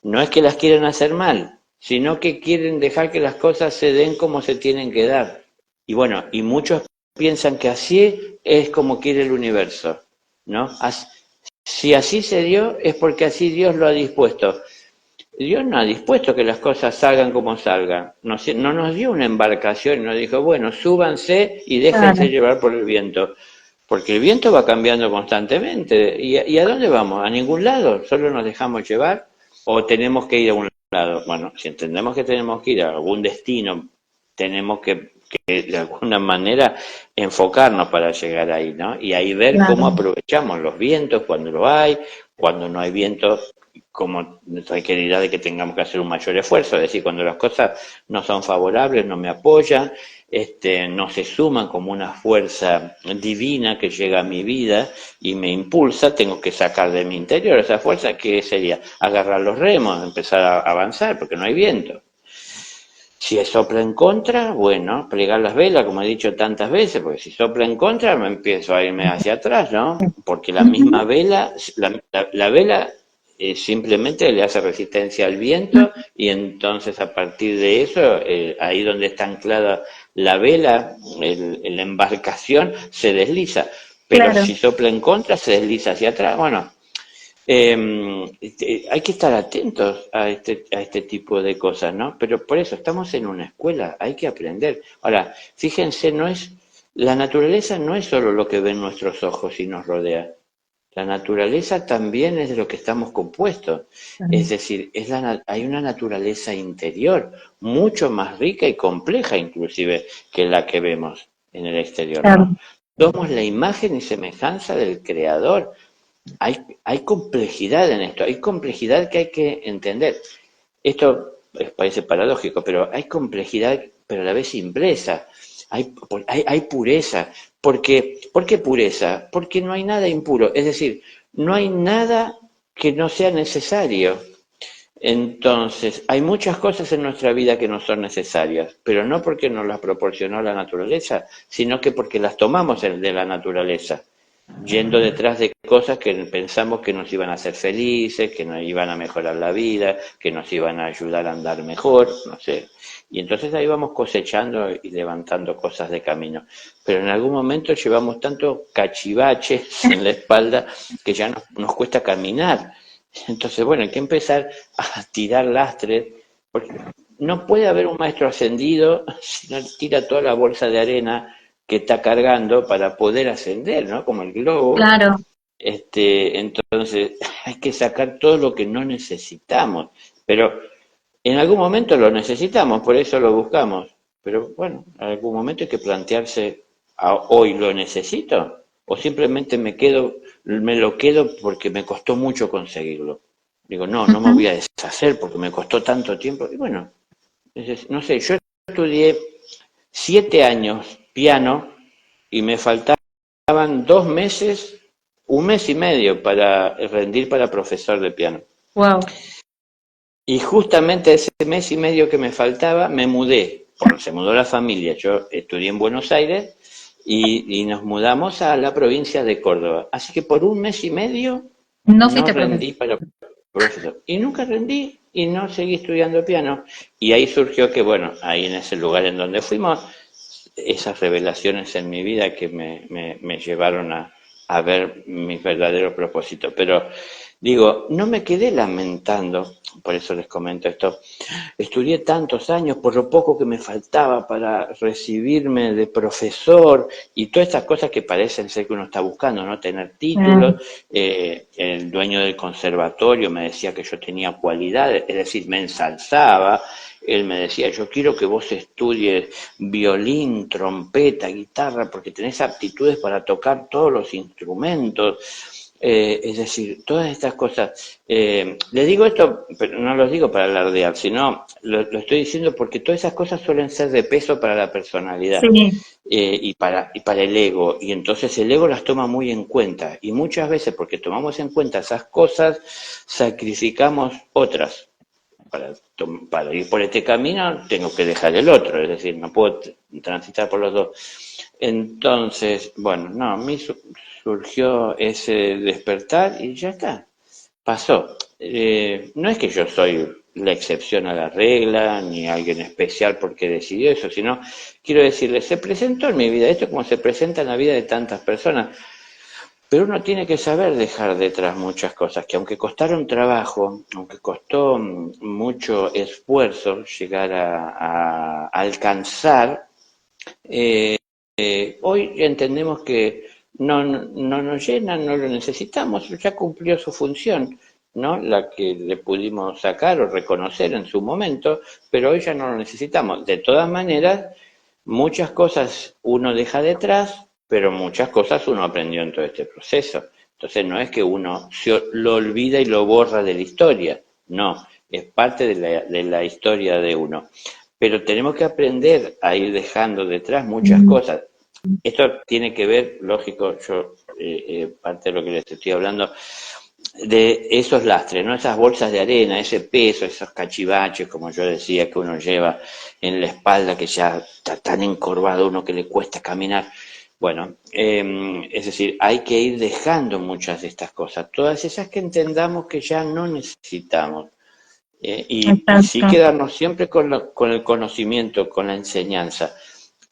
No es que las quieran hacer mal, sino que quieren dejar que las cosas se den como se tienen que dar. Y bueno, y muchos piensan que así es como quiere el universo, ¿no? Si así se dio, es porque así Dios lo ha dispuesto. Dios no ha dispuesto que las cosas salgan como salgan. No nos dio una embarcación y nos dijo, bueno, súbanse y déjense Claro. llevar por el viento. Porque el viento va cambiando constantemente. ¿Y a dónde vamos? ¿A ningún lado? ¿Solo nos dejamos llevar? ¿O tenemos que ir a un lado? Bueno, si entendemos que tenemos que ir a algún destino, tenemos que de alguna manera enfocarnos para llegar ahí, ¿no? Y ahí ver cómo Claro. aprovechamos los vientos cuando lo hay, cuando no hay vientos, como requerirá de que tengamos que hacer un mayor esfuerzo, es decir, cuando las cosas no son favorables, no me apoyan, no se suman como una fuerza divina que llega a mi vida y me impulsa, tengo que sacar de mi interior esa fuerza, que sería agarrar los remos, empezar a avanzar, porque no hay viento. Si sopla en contra, bueno, plegar las velas, como he dicho tantas veces, porque si sopla en contra me empiezo a irme hacia atrás, ¿no? Porque la misma Ujú. vela, la vela simplemente le hace resistencia al viento y entonces a partir de eso, ahí donde está anclada la vela, la embarcación se desliza, pero Claro. si sopla en contra se desliza hacia atrás. Bueno, hay que estar atentos a este tipo de cosas, ¿no? Pero por eso estamos en una escuela, hay que aprender. Ahora, fíjense, la naturaleza no es solo lo que ven nuestros ojos y nos rodea. La naturaleza también es de lo que estamos compuestos. Es decir, hay una naturaleza interior mucho más rica y compleja inclusive que la que vemos en el exterior, Claro. ¿no? Somos la imagen y semejanza del Creador. Hay complejidad en esto, hay complejidad que hay que entender. Esto parece paradójico, pero hay complejidad, pero a la vez simpleza. Hay pureza. ¿Por qué pureza? Porque no hay nada impuro. Es decir, no hay nada que no sea necesario. Entonces, hay muchas cosas en nuestra vida que no son necesarias, pero no porque nos las proporcionó la naturaleza, sino que porque las tomamos de la naturaleza, yendo detrás de cosas que pensamos que nos iban a hacer felices, que nos iban a mejorar la vida, que nos iban a ayudar a andar mejor, no sé. Y entonces ahí vamos cosechando y levantando cosas de camino. Pero en algún momento llevamos tanto cachivaches en la espalda que ya nos cuesta caminar. Entonces, bueno, hay que empezar a tirar lastres, porque no puede haber un maestro ascendido si no tira toda la bolsa de arena que está cargando para poder ascender, ¿no? Como el globo. Claro. Entonces, hay que sacar todo lo que no necesitamos, pero en algún momento lo necesitamos, por eso lo buscamos. Pero bueno, en algún momento hay que plantearse, ¿hoy lo necesito? ¿O simplemente me lo quedo porque me costó mucho conseguirlo? Digo, no me voy Ujú. a deshacer porque me costó tanto tiempo. Y bueno, no sé, yo estudié 7 años piano y me faltaban 2 meses, un mes y medio para rendir para profesor de piano. Wow. Y justamente ese mes y medio que me faltaba, me mudé. Bueno, se mudó la familia. Yo estudié en Buenos Aires y nos mudamos a la provincia de Córdoba. Así que por un mes y medio No no fuiste profesor. rendí para profesor. Y nunca rendí y no seguí estudiando piano. Y ahí surgió que, bueno, ahí en ese lugar en donde fuimos, esas revelaciones en mi vida que me llevaron a ver mis verdaderos propósitos. Pero Digo, no me quedé lamentando, por eso les comento esto. Estudié tantos años por lo poco que me faltaba para recibirme de profesor y todas estas cosas que parecen ser que uno está buscando, ¿no? Tener títulos. El dueño del conservatorio me decía que yo tenía cualidades, es decir, me ensalzaba. Él me decía, yo quiero que vos estudies violín, trompeta, guitarra, porque tenés aptitudes para tocar todos los instrumentos. Es decir, todas estas cosas. Le digo esto, pero no lo digo para alardear, sino lo estoy diciendo porque todas esas cosas suelen ser de peso para la personalidad Sí, y para el ego. Y entonces el ego las toma muy en cuenta. Y muchas veces, porque tomamos en cuenta esas cosas, sacrificamos otras. Para ir por este camino tengo que dejar el otro, es decir, no puedo transitar por los dos. Entonces, bueno, no, a mí surgió ese despertar y ya está, pasó. No es que yo soy la excepción a la regla, ni alguien especial porque decidió eso, sino quiero decirle, se presentó en mi vida, esto como se presenta en la vida de tantas personas, pero uno tiene que saber dejar detrás muchas cosas, que aunque costaron trabajo, aunque costó mucho esfuerzo llegar a alcanzar, hoy entendemos que no nos llenan, no lo necesitamos, ya cumplió su función, ¿no? La que le pudimos sacar o reconocer en su momento, pero hoy ya no lo necesitamos. De todas maneras, muchas cosas uno deja detrás, pero muchas cosas uno aprendió en todo este proceso. Entonces no es que uno lo olvida y lo borra de la historia, no, es parte de la historia de uno. Pero tenemos que aprender a ir dejando detrás muchas cosas. Esto tiene que ver, lógico, yo parte de lo que les estoy hablando, de esos lastres, ¿no? Esas bolsas de arena, ese peso, esos cachivaches, como yo decía, que uno lleva en la espalda, que ya está tan encorvado uno que le cuesta caminar. Bueno, es decir, hay que ir dejando muchas de estas cosas, todas esas que entendamos que ya no necesitamos. Y sí exacto. quedarnos siempre con el conocimiento, con la enseñanza.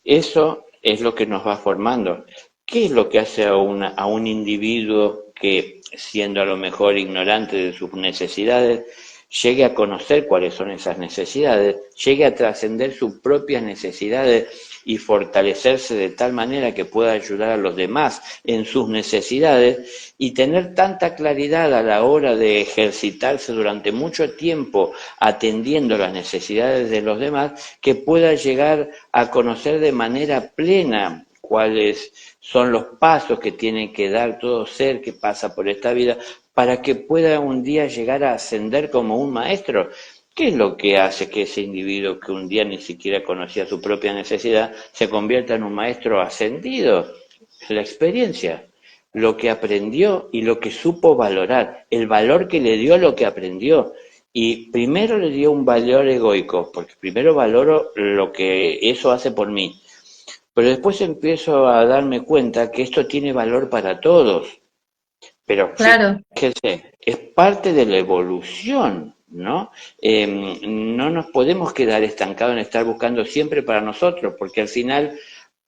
Eso es lo que nos va formando. ¿Qué es lo que hace a un individuo que, siendo a lo mejor ignorante de sus necesidades, llegue a conocer cuáles son esas necesidades, llegue a trascender sus propias necesidades y fortalecerse de tal manera que pueda ayudar a los demás en sus necesidades y tener tanta claridad a la hora de ejercitarse durante mucho tiempo atendiendo las necesidades de los demás, que pueda llegar a conocer de manera plena cuáles son los pasos que tiene que dar todo ser que pasa por esta vida para que pueda un día llegar a ascender como un maestro. ¿Qué es lo que hace que ese individuo que un día ni siquiera conocía su propia necesidad se convierta en un maestro ascendido? La experiencia, lo que aprendió y lo que supo valorar, el valor que le dio lo que aprendió. Y primero le dio un valor egoico, porque primero valoro lo que eso hace por mí. Pero después empiezo a darme cuenta que esto tiene valor para todos. Pero Claro, fíjense, es parte de la evolución, ¿no? No nos podemos quedar estancados en estar buscando siempre para nosotros, porque al final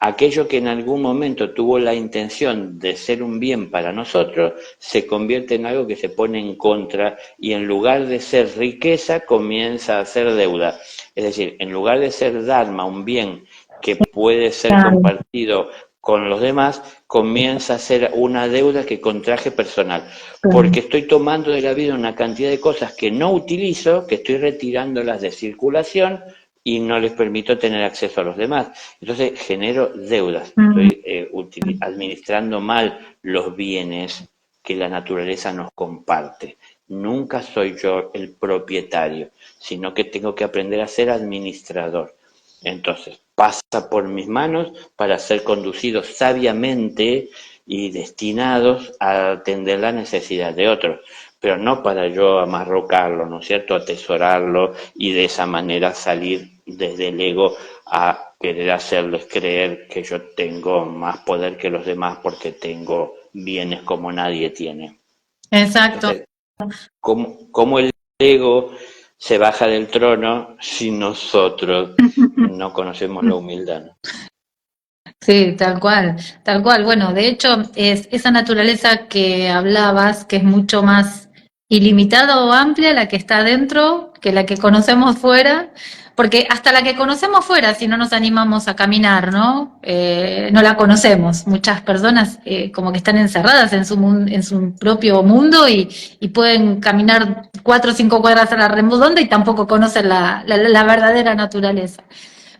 aquello que en algún momento tuvo la intención de ser un bien para nosotros, se convierte en algo que se pone en contra y en lugar de ser riqueza, comienza a ser deuda. Es decir, en lugar de ser Dharma, un bien que puede ser claro, compartido con los demás, comienza a ser una deuda que contraje personal, claro. porque estoy tomando de la vida una cantidad de cosas que no utilizo, que estoy retirándolas de circulación y no les permito tener acceso a los demás. Entonces genero deudas, Mm, estoy administrando mal los bienes que la naturaleza nos comparte. Nunca soy yo el propietario, sino que tengo que aprender a ser administrador. Entonces, pasa por mis manos para ser conducidos sabiamente y destinados a atender la necesidad de otros, pero no para yo amarrocarlo, ¿no es cierto?, atesorarlo y de esa manera salir desde el ego a querer hacerles creer que yo tengo más poder que los demás porque tengo bienes como nadie tiene. exacto. Entonces, cómo el ego se baja del trono si nosotros no conocemos la humildad? Sí, tal cual, tal cual. Bueno, de hecho, es esa naturaleza que hablabas, que es mucho más ilimitada o amplia, la que está dentro, que la que conocemos fuera, porque hasta la que conocemos fuera, si no nos animamos a caminar, ¿no? No la conocemos. Muchas personas como que están encerradas en en su propio mundo y pueden caminar 4 o 5 cuadras a la redonda y tampoco conocen la verdadera naturaleza.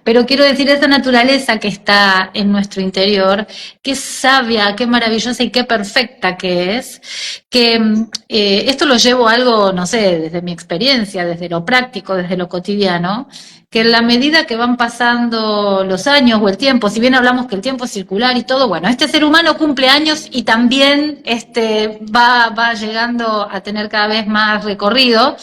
Pero quiero decir, esa naturaleza que está en nuestro interior, qué sabia, qué maravillosa y qué perfecta que es, que esto lo llevo a algo, no sé, desde mi experiencia, desde lo práctico, desde lo cotidiano, que en la medida que van pasando los años o el tiempo, si bien hablamos que el tiempo es circular y todo, bueno, este ser humano cumple años y también va llegando a tener cada vez más recorrido.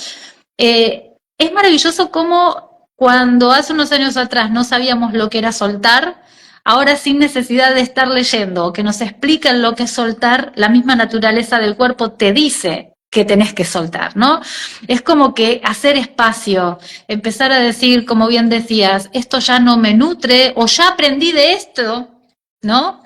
Es maravilloso cómo cuando hace unos años atrás no sabíamos lo que era soltar, ahora sin necesidad de estar leyendo o que nos expliquen lo que es soltar, la misma naturaleza del cuerpo te dice que tenés que soltar, ¿no? Es como que hacer espacio, empezar a decir, como bien decías, esto ya no me nutre o ya aprendí de esto, ¿no?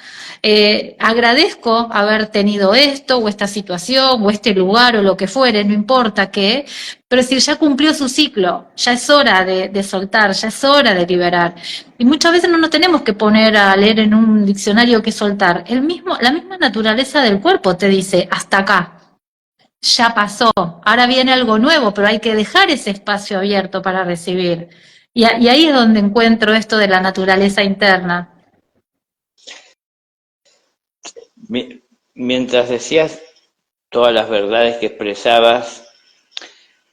Agradezco haber tenido esto o esta situación o este lugar o lo que fuere, no importa qué, pero si ya cumplió su ciclo, ya es hora de soltar, ya es hora de liberar. Y muchas veces no nos tenemos que poner a leer en un diccionario qué soltar. La misma naturaleza del cuerpo te dice, hasta acá, ya pasó, ahora viene algo nuevo, pero hay que dejar ese espacio abierto para recibir. Y ahí es donde encuentro esto de la naturaleza interna. Mientras decías todas las verdades que expresabas,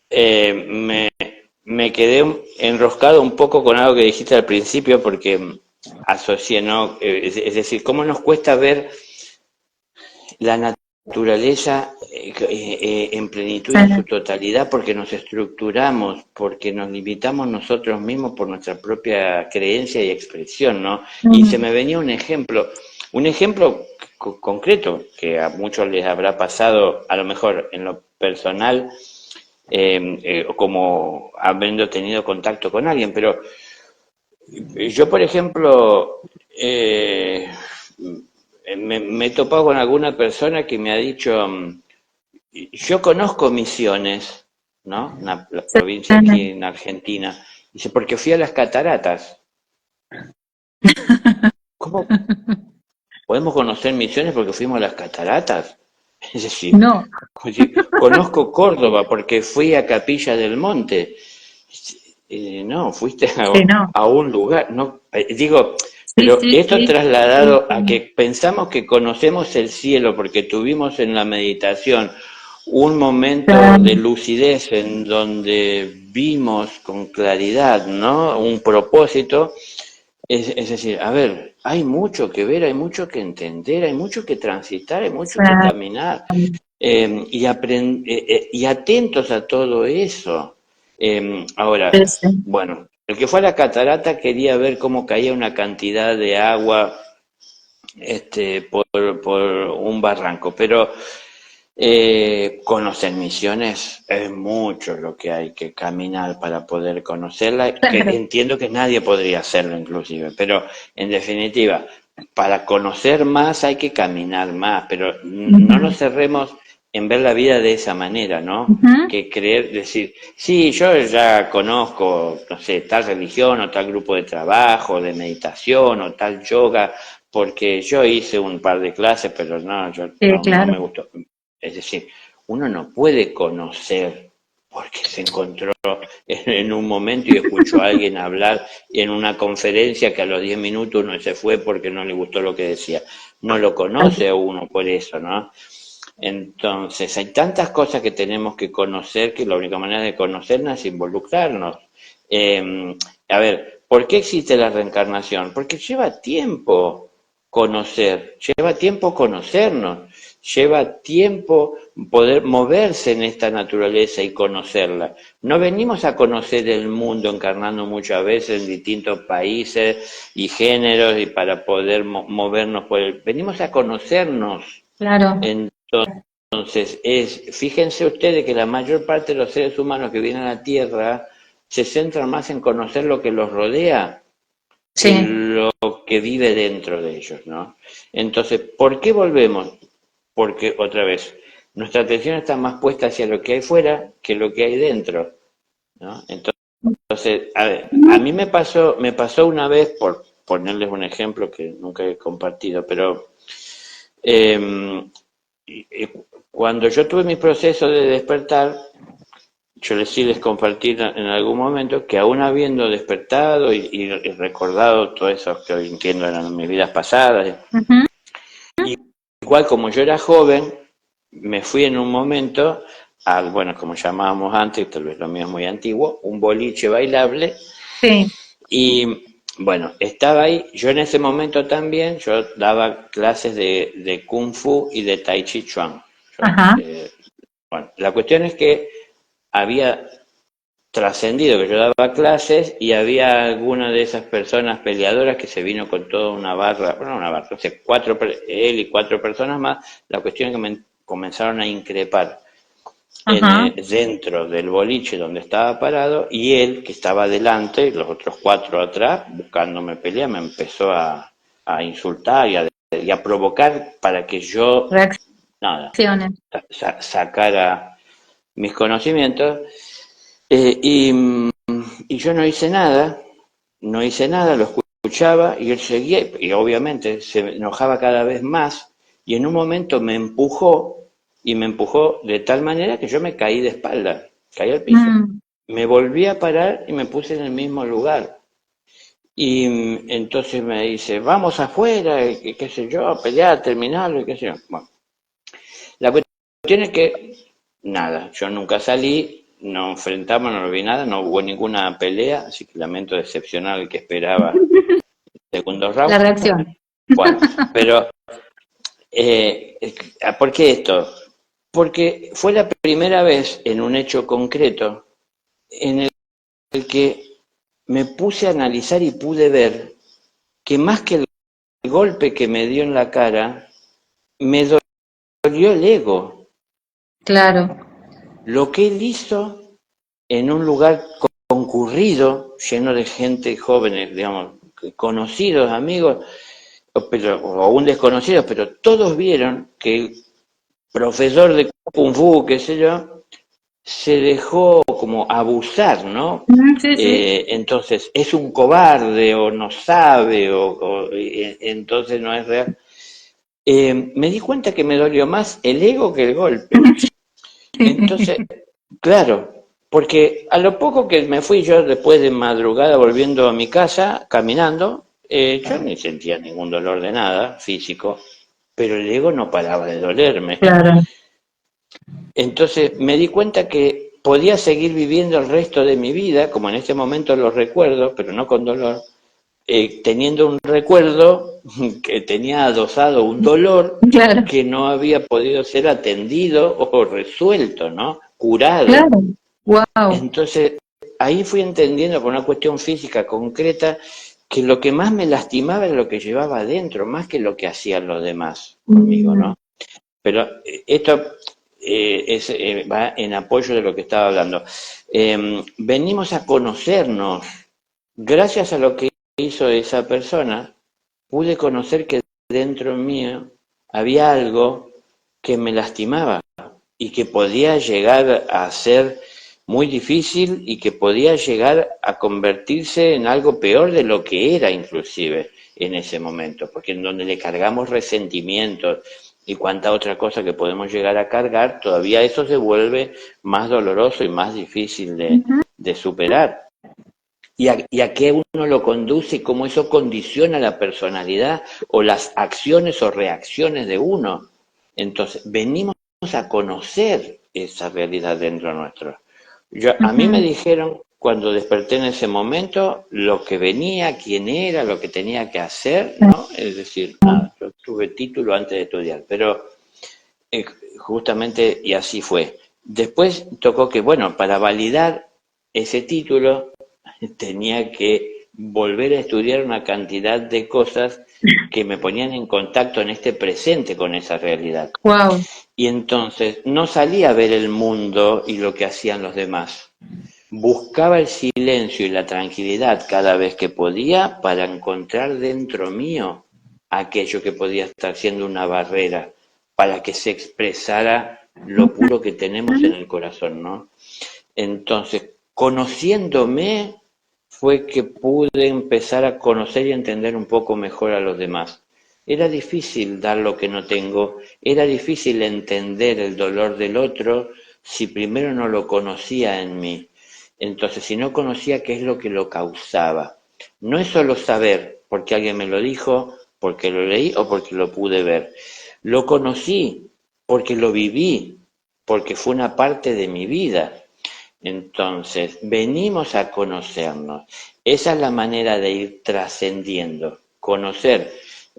me quedé enroscado un poco con algo que dijiste al principio porque asocié, ¿no? Es decir, cómo nos cuesta ver la naturaleza en plenitud y en su totalidad porque nos estructuramos, porque nos limitamos nosotros mismos por nuestra propia creencia y expresión, ¿no? Y se me venía un ejemplo concreto que a muchos les habrá pasado, a lo mejor en lo personal, como habiendo tenido contacto con alguien, pero yo, por ejemplo, me he topado con alguna persona que me ha dicho, yo conozco Misiones, ¿no? La provincia aquí en Argentina. Dice, porque fui a las cataratas. ¿Cómo podemos conocer Misiones porque fuimos a las cataratas? Es decir, No, oye, conozco Córdoba porque fui a Capilla del Monte. No, fuiste sí, no. a un lugar, no, digo, Sí, pero sí, esto sí. Sí, trasladado a sí. que pensamos que conocemos el cielo porque tuvimos en la meditación un momento de lucidez en donde vimos con claridad, ¿no? Un propósito, es decir, a ver, hay mucho que ver, hay mucho que entender, hay mucho que transitar, hay mucho que caminar y atentos a todo eso. Ahora, Sí, sí. bueno, el que fue a la catarata quería ver cómo caía una cantidad de agua por un barranco, pero conocer Misiones es mucho lo que hay que caminar para poder conocerla, que Claro. entiendo que nadie podría hacerlo inclusive, pero en definitiva, para conocer más hay que caminar más, pero no nos Ujú, cerremos en ver la vida de esa manera, ¿no? ujú. Que creer, decir, sí, yo ya conozco, no sé, tal religión o tal grupo de trabajo, de meditación o tal yoga, porque yo hice un par de clases, pero no, yo Sí, no claro. me gustó. Es decir, uno no puede conocer porque se encontró en un momento y escuchó a alguien hablar en una conferencia que a los 10 minutos uno se fue porque no le gustó lo que decía. No lo conoce a uno por eso, ¿no? Entonces, hay tantas cosas que tenemos que conocer que la única manera de conocerlas es involucrarnos. A ver, ¿por qué existe la reencarnación? Porque lleva tiempo conocer, lleva tiempo conocernos, lleva tiempo poder moverse en esta naturaleza y conocerla. No venimos a conocer el mundo encarnando muchas veces en distintos países y géneros y para poder movernos por él. Venimos a conocernos. Claro. Entonces, fíjense ustedes que la mayor parte de los seres humanos que vienen a la Tierra se centran más en conocer lo que los rodea que Sí. lo que vive dentro de ellos, ¿no? Entonces, ¿por qué volvemos? Porque, otra vez, nuestra atención está más puesta hacia lo que hay fuera que lo que hay dentro, ¿no? Entonces, a ver, a mí me pasó una vez, por ponerles un ejemplo que nunca he compartido, pero eh, cuando yo tuve mi proceso de despertar, yo les compartí en algún momento que aún habiendo despertado y recordado todo eso que hoy entiendo eran mis vidas pasadas, Ujú. igual como yo era joven, me fui en un momento al, bueno, como llamábamos antes, tal vez lo mío es muy antiguo, un boliche bailable, Sí, y bueno, estaba ahí, yo en ese momento también, yo daba clases de Kung Fu y de Tai Chi Chuan. ajá, Bueno, la cuestión es que había trascendido que yo daba clases y había alguna de esas personas peleadoras que se vino con toda una barra, bueno, una barra, no sé, él y cuatro personas más, la cuestión es que me comenzaron a increpar ajá. dentro del boliche donde estaba parado y él, que estaba adelante, y los otros cuatro atrás, buscándome pelea, me empezó a insultar y a provocar para que yo, nada, Reacciones. sacara mis conocimientos. Eh, y, y yo no hice nada, lo escuchaba y él seguía, y obviamente se enojaba cada vez más, y en un momento y me empujó de tal manera que yo me caí de espalda, caí al piso. Mm, Me volví a parar y me puse en el mismo lugar. Y entonces me dice, vamos afuera, y qué sé yo, a pelear, terminarlo, y qué sé yo. Bueno, la cuestión es que, nada, yo nunca salí, no enfrentamos, no vi nada, no hubo ninguna pelea, así que lamento decepcionar al que esperaba el segundo la round. reacción. Bueno, pero, eh, ¿por qué esto? Porque fue la primera vez en un hecho concreto en el que me puse a analizar y pude ver que más que el golpe que me dio en la cara, me dolió el ego. Claro, Lo que él hizo en un lugar concurrido, lleno de gente jóvenes, digamos, conocidos, amigos, o aún desconocidos, pero todos vieron que el profesor de Kung Fu, qué sé yo, se dejó como abusar, ¿no? mm, sí, sí. Entonces es un cobarde o no sabe entonces no es real. Me di cuenta que me dolió más el ego que el golpe. Entonces, claro, porque a lo poco que me fui yo después de madrugada volviendo a mi casa, caminando, yo ni sentía ningún dolor de nada físico, pero el ego no paraba de dolerme. Claro. Entonces me di cuenta que podía seguir viviendo el resto de mi vida, como en este momento lo recuerdo, pero no con dolor, teniendo un recuerdo que tenía adosado un dolor Claro, que no había podido ser atendido o resuelto, ¿no? Curado. claro. Wow. Entonces, ahí fui entendiendo por una cuestión física concreta que lo que más me lastimaba era lo que llevaba adentro, más que lo que hacían los demás conmigo, Mm, ¿no? Pero esto va en apoyo de lo que estaba hablando. Venimos a conocernos. Gracias a lo que hizo esa persona, pude conocer que dentro mío había algo que me lastimaba y que podía llegar a ser muy difícil y que podía llegar a convertirse en algo peor de lo que era inclusive en ese momento, porque en donde le cargamos resentimientos y cuanta otra cosa que podemos llegar a cargar, todavía eso se vuelve más doloroso y más difícil ujú. de superar. Y a qué uno lo conduce y cómo eso condiciona la personalidad o las acciones o reacciones de uno. Entonces, venimos a conocer esa realidad dentro nuestro. A mí me Ujú. dijeron cuando desperté en ese momento lo que venía, quién era, lo que tenía que hacer, ¿no? Es decir, nada, yo tuve título antes de estudiar, pero eh, justamente y así fue. Después tocó que, bueno, para validar ese título tenía que volver a estudiar una cantidad de cosas que me ponían en contacto en este presente con esa realidad. Wow. Y entonces no salía a ver el mundo y lo que hacían los demás. Buscaba el silencio y la tranquilidad cada vez que podía para encontrar dentro mío aquello que podía estar siendo una barrera para que se expresara lo puro que tenemos en el corazón, ¿no? Entonces, conociéndome fue que pude empezar a conocer y entender un poco mejor a los demás. Era difícil dar lo que no tengo, era difícil entender el dolor del otro si primero no lo conocía en mí. Entonces, si no conocía qué es lo que lo causaba. No es solo saber, porque alguien me lo dijo, porque lo leí o porque lo pude ver. Lo conocí porque lo viví, porque fue una parte de mi vida. Entonces, venimos a conocernos. Esa es la manera de ir trascendiendo, conocer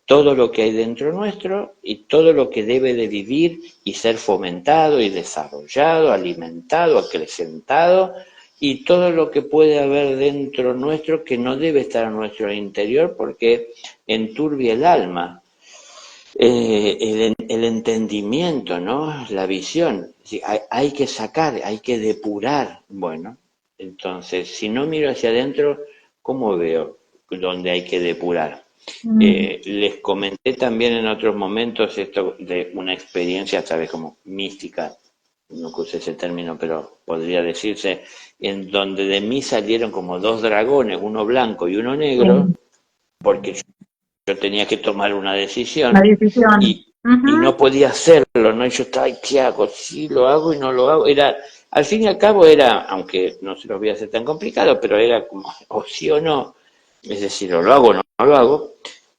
todo lo que hay dentro nuestro y todo lo que debe de vivir y ser fomentado y desarrollado, alimentado, acrecentado, y todo lo que puede haber dentro nuestro que no debe estar en nuestro interior porque enturbia el alma. El entendimiento, ¿no? La visión. Sí, hay que sacar, hay que depurar. Bueno, entonces, si no miro hacia adentro, ¿cómo veo dónde hay que depurar? Les comenté también en otros momentos esto de una experiencia, sabes, como mística, no use ese término, pero podría decirse, en donde de mí salieron como dos dragones, uno blanco y uno negro, porque yo tenía que tomar una La decisión decisión. y no podía hacerlo, ¿no? Y yo estaba, ¿qué hago? Sí, lo hago y no lo hago. Era, al fin y al cabo era, aunque no se lo voy a hacer tan complicado, pero era como, o sí o no, es decir, o lo hago o no lo hago.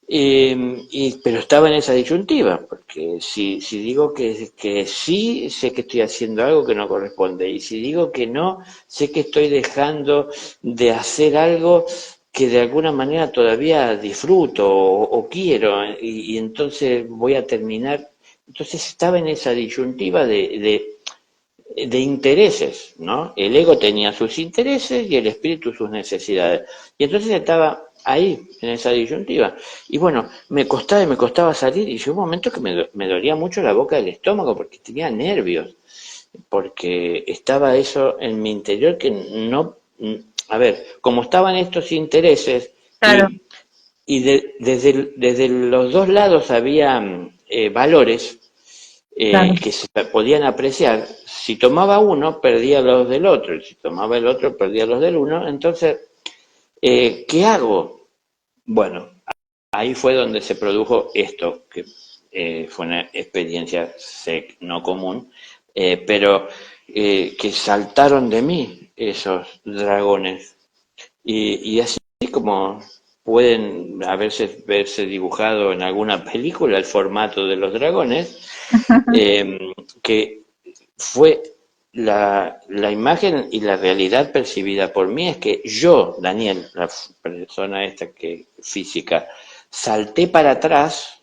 Pero estaba en esa disyuntiva, porque si digo que sí, sé que estoy haciendo algo que no corresponde, y si digo que no, sé que estoy dejando de hacer algo que de alguna manera todavía disfruto o quiero, y entonces voy a terminar. Entonces estaba en esa disyuntiva de intereses, ¿no? El ego tenía sus intereses y el espíritu sus necesidades. Y entonces estaba ahí, en esa disyuntiva. Y bueno, me costaba salir y llegó un momento que me dolía mucho la boca del estómago porque tenía nervios, porque estaba eso en mi interior que no... A ver, como estaban estos intereses Claro, desde los dos lados había valores claro. que se podían apreciar. Si tomaba uno, perdía los del otro, y si tomaba el otro, perdía los del uno. Entonces, ¿qué hago? Bueno, ahí fue donde se produjo esto, que fue una experiencia no común, pero que saltaron de mí esos dragones. Y así como pueden verse dibujado en alguna película el formato de los dragones, que fue la imagen y la realidad percibida por mí es que yo, Daniel, la persona esta que física, salté para atrás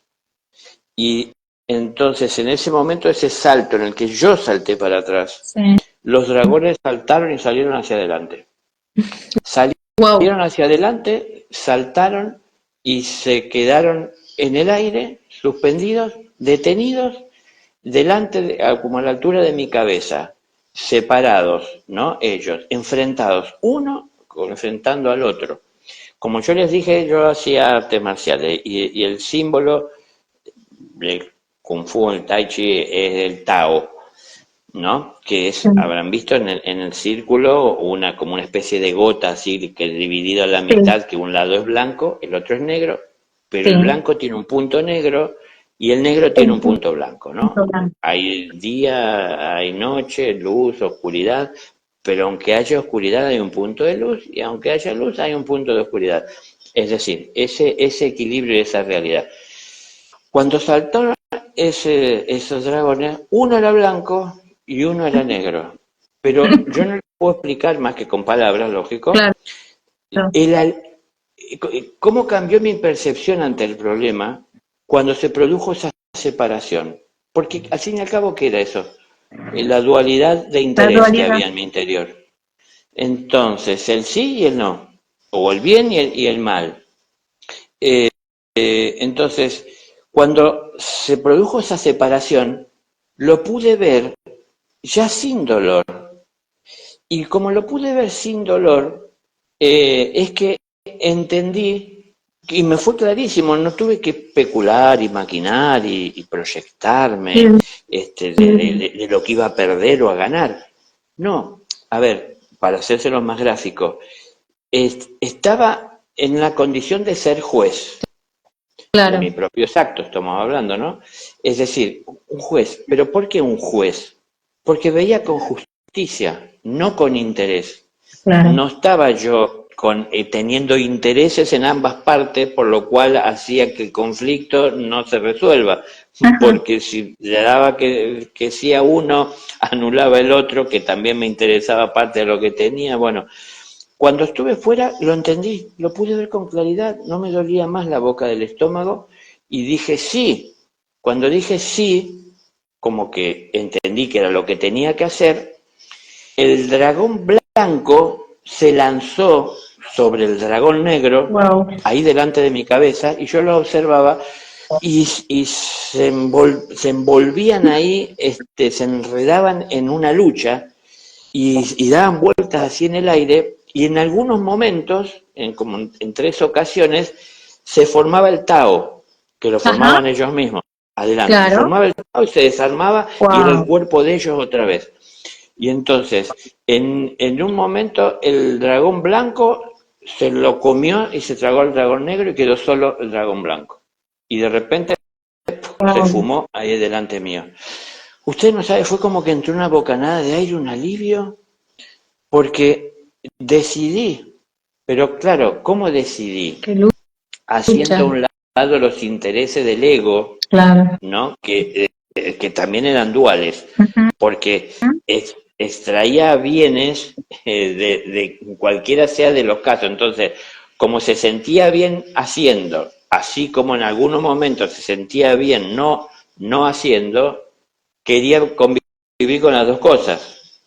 y entonces en ese momento, ese salto en el que yo salté para atrás, Sí. los dragones saltaron y salieron hacia adelante. Wow. Salieron hacia adelante, saltaron y se quedaron en el aire, suspendidos, detenidos, como a la altura de mi cabeza, separados, ¿no? Ellos, enfrentados, uno enfrentando al otro. Como yo les dije, yo hacía artes marciales y el símbolo del Kung Fu, el Tai Chi, es el Tao, ¿no? Que es, habrán visto en el círculo como una especie de gota así que dividida a la Sí, mitad, que un lado es blanco, el otro es negro, pero el sí, blanco tiene un punto negro y el negro tiene un sí. punto blanco, ¿no? Hay día, hay noche, luz, oscuridad, pero aunque haya oscuridad hay un punto de luz y aunque haya luz hay un punto de oscuridad. Es decir, ese equilibrio y esa realidad. Cuando saltaron esos dragones, uno era blanco y uno era negro. Pero yo no les puedo explicar más que con palabras, lógico, Claro, el, cómo cambió mi percepción ante el problema cuando se produjo esa separación. Porque al fin y al cabo, ¿qué era eso? La dualidad de la interés que dualidad. había en mi interior. Entonces, el sí y el no, o el bien y el mal. Entonces, cuando se produjo esa separación, lo pude ver ya sin dolor. Y como lo pude ver sin dolor, es que entendí, y me fue clarísimo, no tuve que especular y maquinar y Sí, proyectarme de lo que iba a perder o a ganar. No, a ver, para hacérselo más gráfico, estaba en la condición de ser juez de Claro, mis propios actos, estamos hablando, ¿no? Es decir, un juez. ¿Pero por qué un juez? Porque veía con justicia, no con interés. claro. No estaba yo teniendo intereses en ambas partes, por lo cual hacía que el conflicto no se resuelva. Ajá. Porque si le daba que sí a uno, anulaba el otro, que también me interesaba parte de lo que tenía. Bueno, cuando estuve fuera lo entendí, lo pude ver con claridad, no me dolía más la boca del estómago y dije sí. Cuando dije sí, como que entendí que era lo que tenía que hacer, el dragón blanco se lanzó sobre el dragón negro, Wow. ahí delante de mi cabeza, y yo lo observaba y se envolvían ahí, se enredaban en una lucha y daban vueltas así en el aire, y en algunos momentos, como en 3 ocasiones, se formaba el Tao, que lo Ajá, formaban ellos mismos. Adelante, se claro. formaba el Tao y se desarmaba y era el Wow. cuerpo de ellos otra vez. Y entonces, en un momento, el dragón blanco se lo comió y se tragó al dragón negro y quedó solo el dragón blanco. Y de repente se Wow. fumó ahí delante mío. Usted no sabe, fue como que entró una bocanada de aire, un alivio, porque decidí, pero claro, ¿cómo decidí? Qué Haciendo a lucha. un lado los intereses del ego, Claro. ¿no? Que también eran duales, Ujú. porque extraía bienes de cualquiera sea de los casos. Entonces, como se sentía bien haciendo, así como en algunos momentos se sentía bien no haciendo, quería convivir con las dos cosas.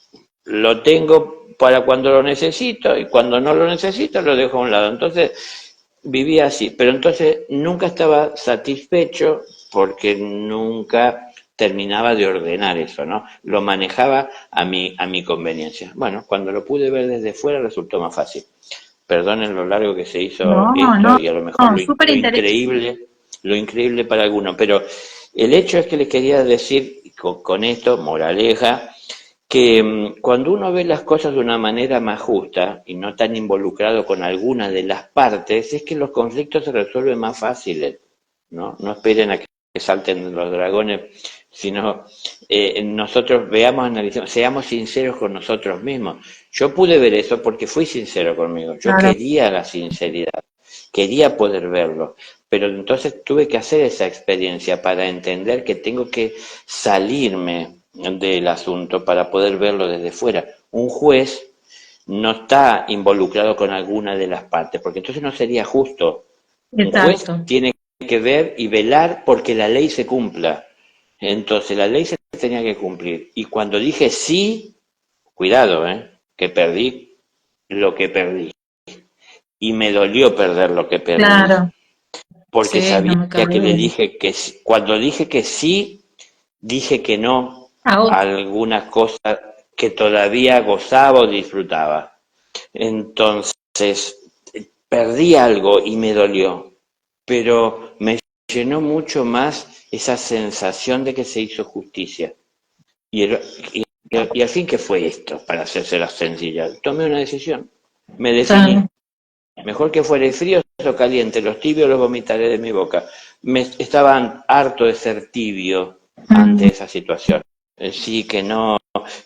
Lo tengo para cuando lo necesito y cuando no lo necesito lo dejo a un lado. Entonces vivía así, pero entonces nunca estaba satisfecho porque nunca terminaba de ordenar eso, ¿no? Lo manejaba a mi conveniencia. Bueno, cuando lo pude ver desde fuera resultó más fácil. Perdonen lo largo que se hizo No, esto no, y a lo mejor no, súper interesante. lo increíble para algunos, pero el hecho es que les quería decir con esto, moraleja, que cuando uno ve las cosas de una manera más justa y no tan involucrado con alguna de las partes, es que los conflictos se resuelven más fáciles, ¿no? No esperen a que salten los dragones, sino nosotros veamos, analicemos, seamos sinceros con nosotros mismos. Yo pude ver eso porque fui sincero conmigo, yo Claro, quería la sinceridad, quería poder verlo, pero entonces tuve que hacer esa experiencia para entender que tengo que salirme del asunto para poder verlo desde fuera. Un juez no está involucrado con alguna de las partes, porque entonces no sería justo. Un juez exacto. tiene que ver y velar porque la ley se cumpla. Entonces la ley se tenía que cumplir. Y cuando dije sí, cuidado, que perdí lo que perdí. Y me dolió perder lo que perdí, Claro. porque Sí, sabía no me cabe que le duda. dije que cuando dije que sí, dije que no A a otro. algunas cosas que todavía gozaba o disfrutaba. Entonces, perdí algo y me dolió, pero me llenó mucho más esa sensación de que se hizo justicia. Y, el- y al fin, ¿qué fue esto? Para hacérsela sencilla. Tomé una decisión, me definí. Claro. Mejor que fuere frío o caliente, los tibios los vomitaré de mi boca. Estaba harto de ser tibio ante Mm, esa situación. Sí, que no,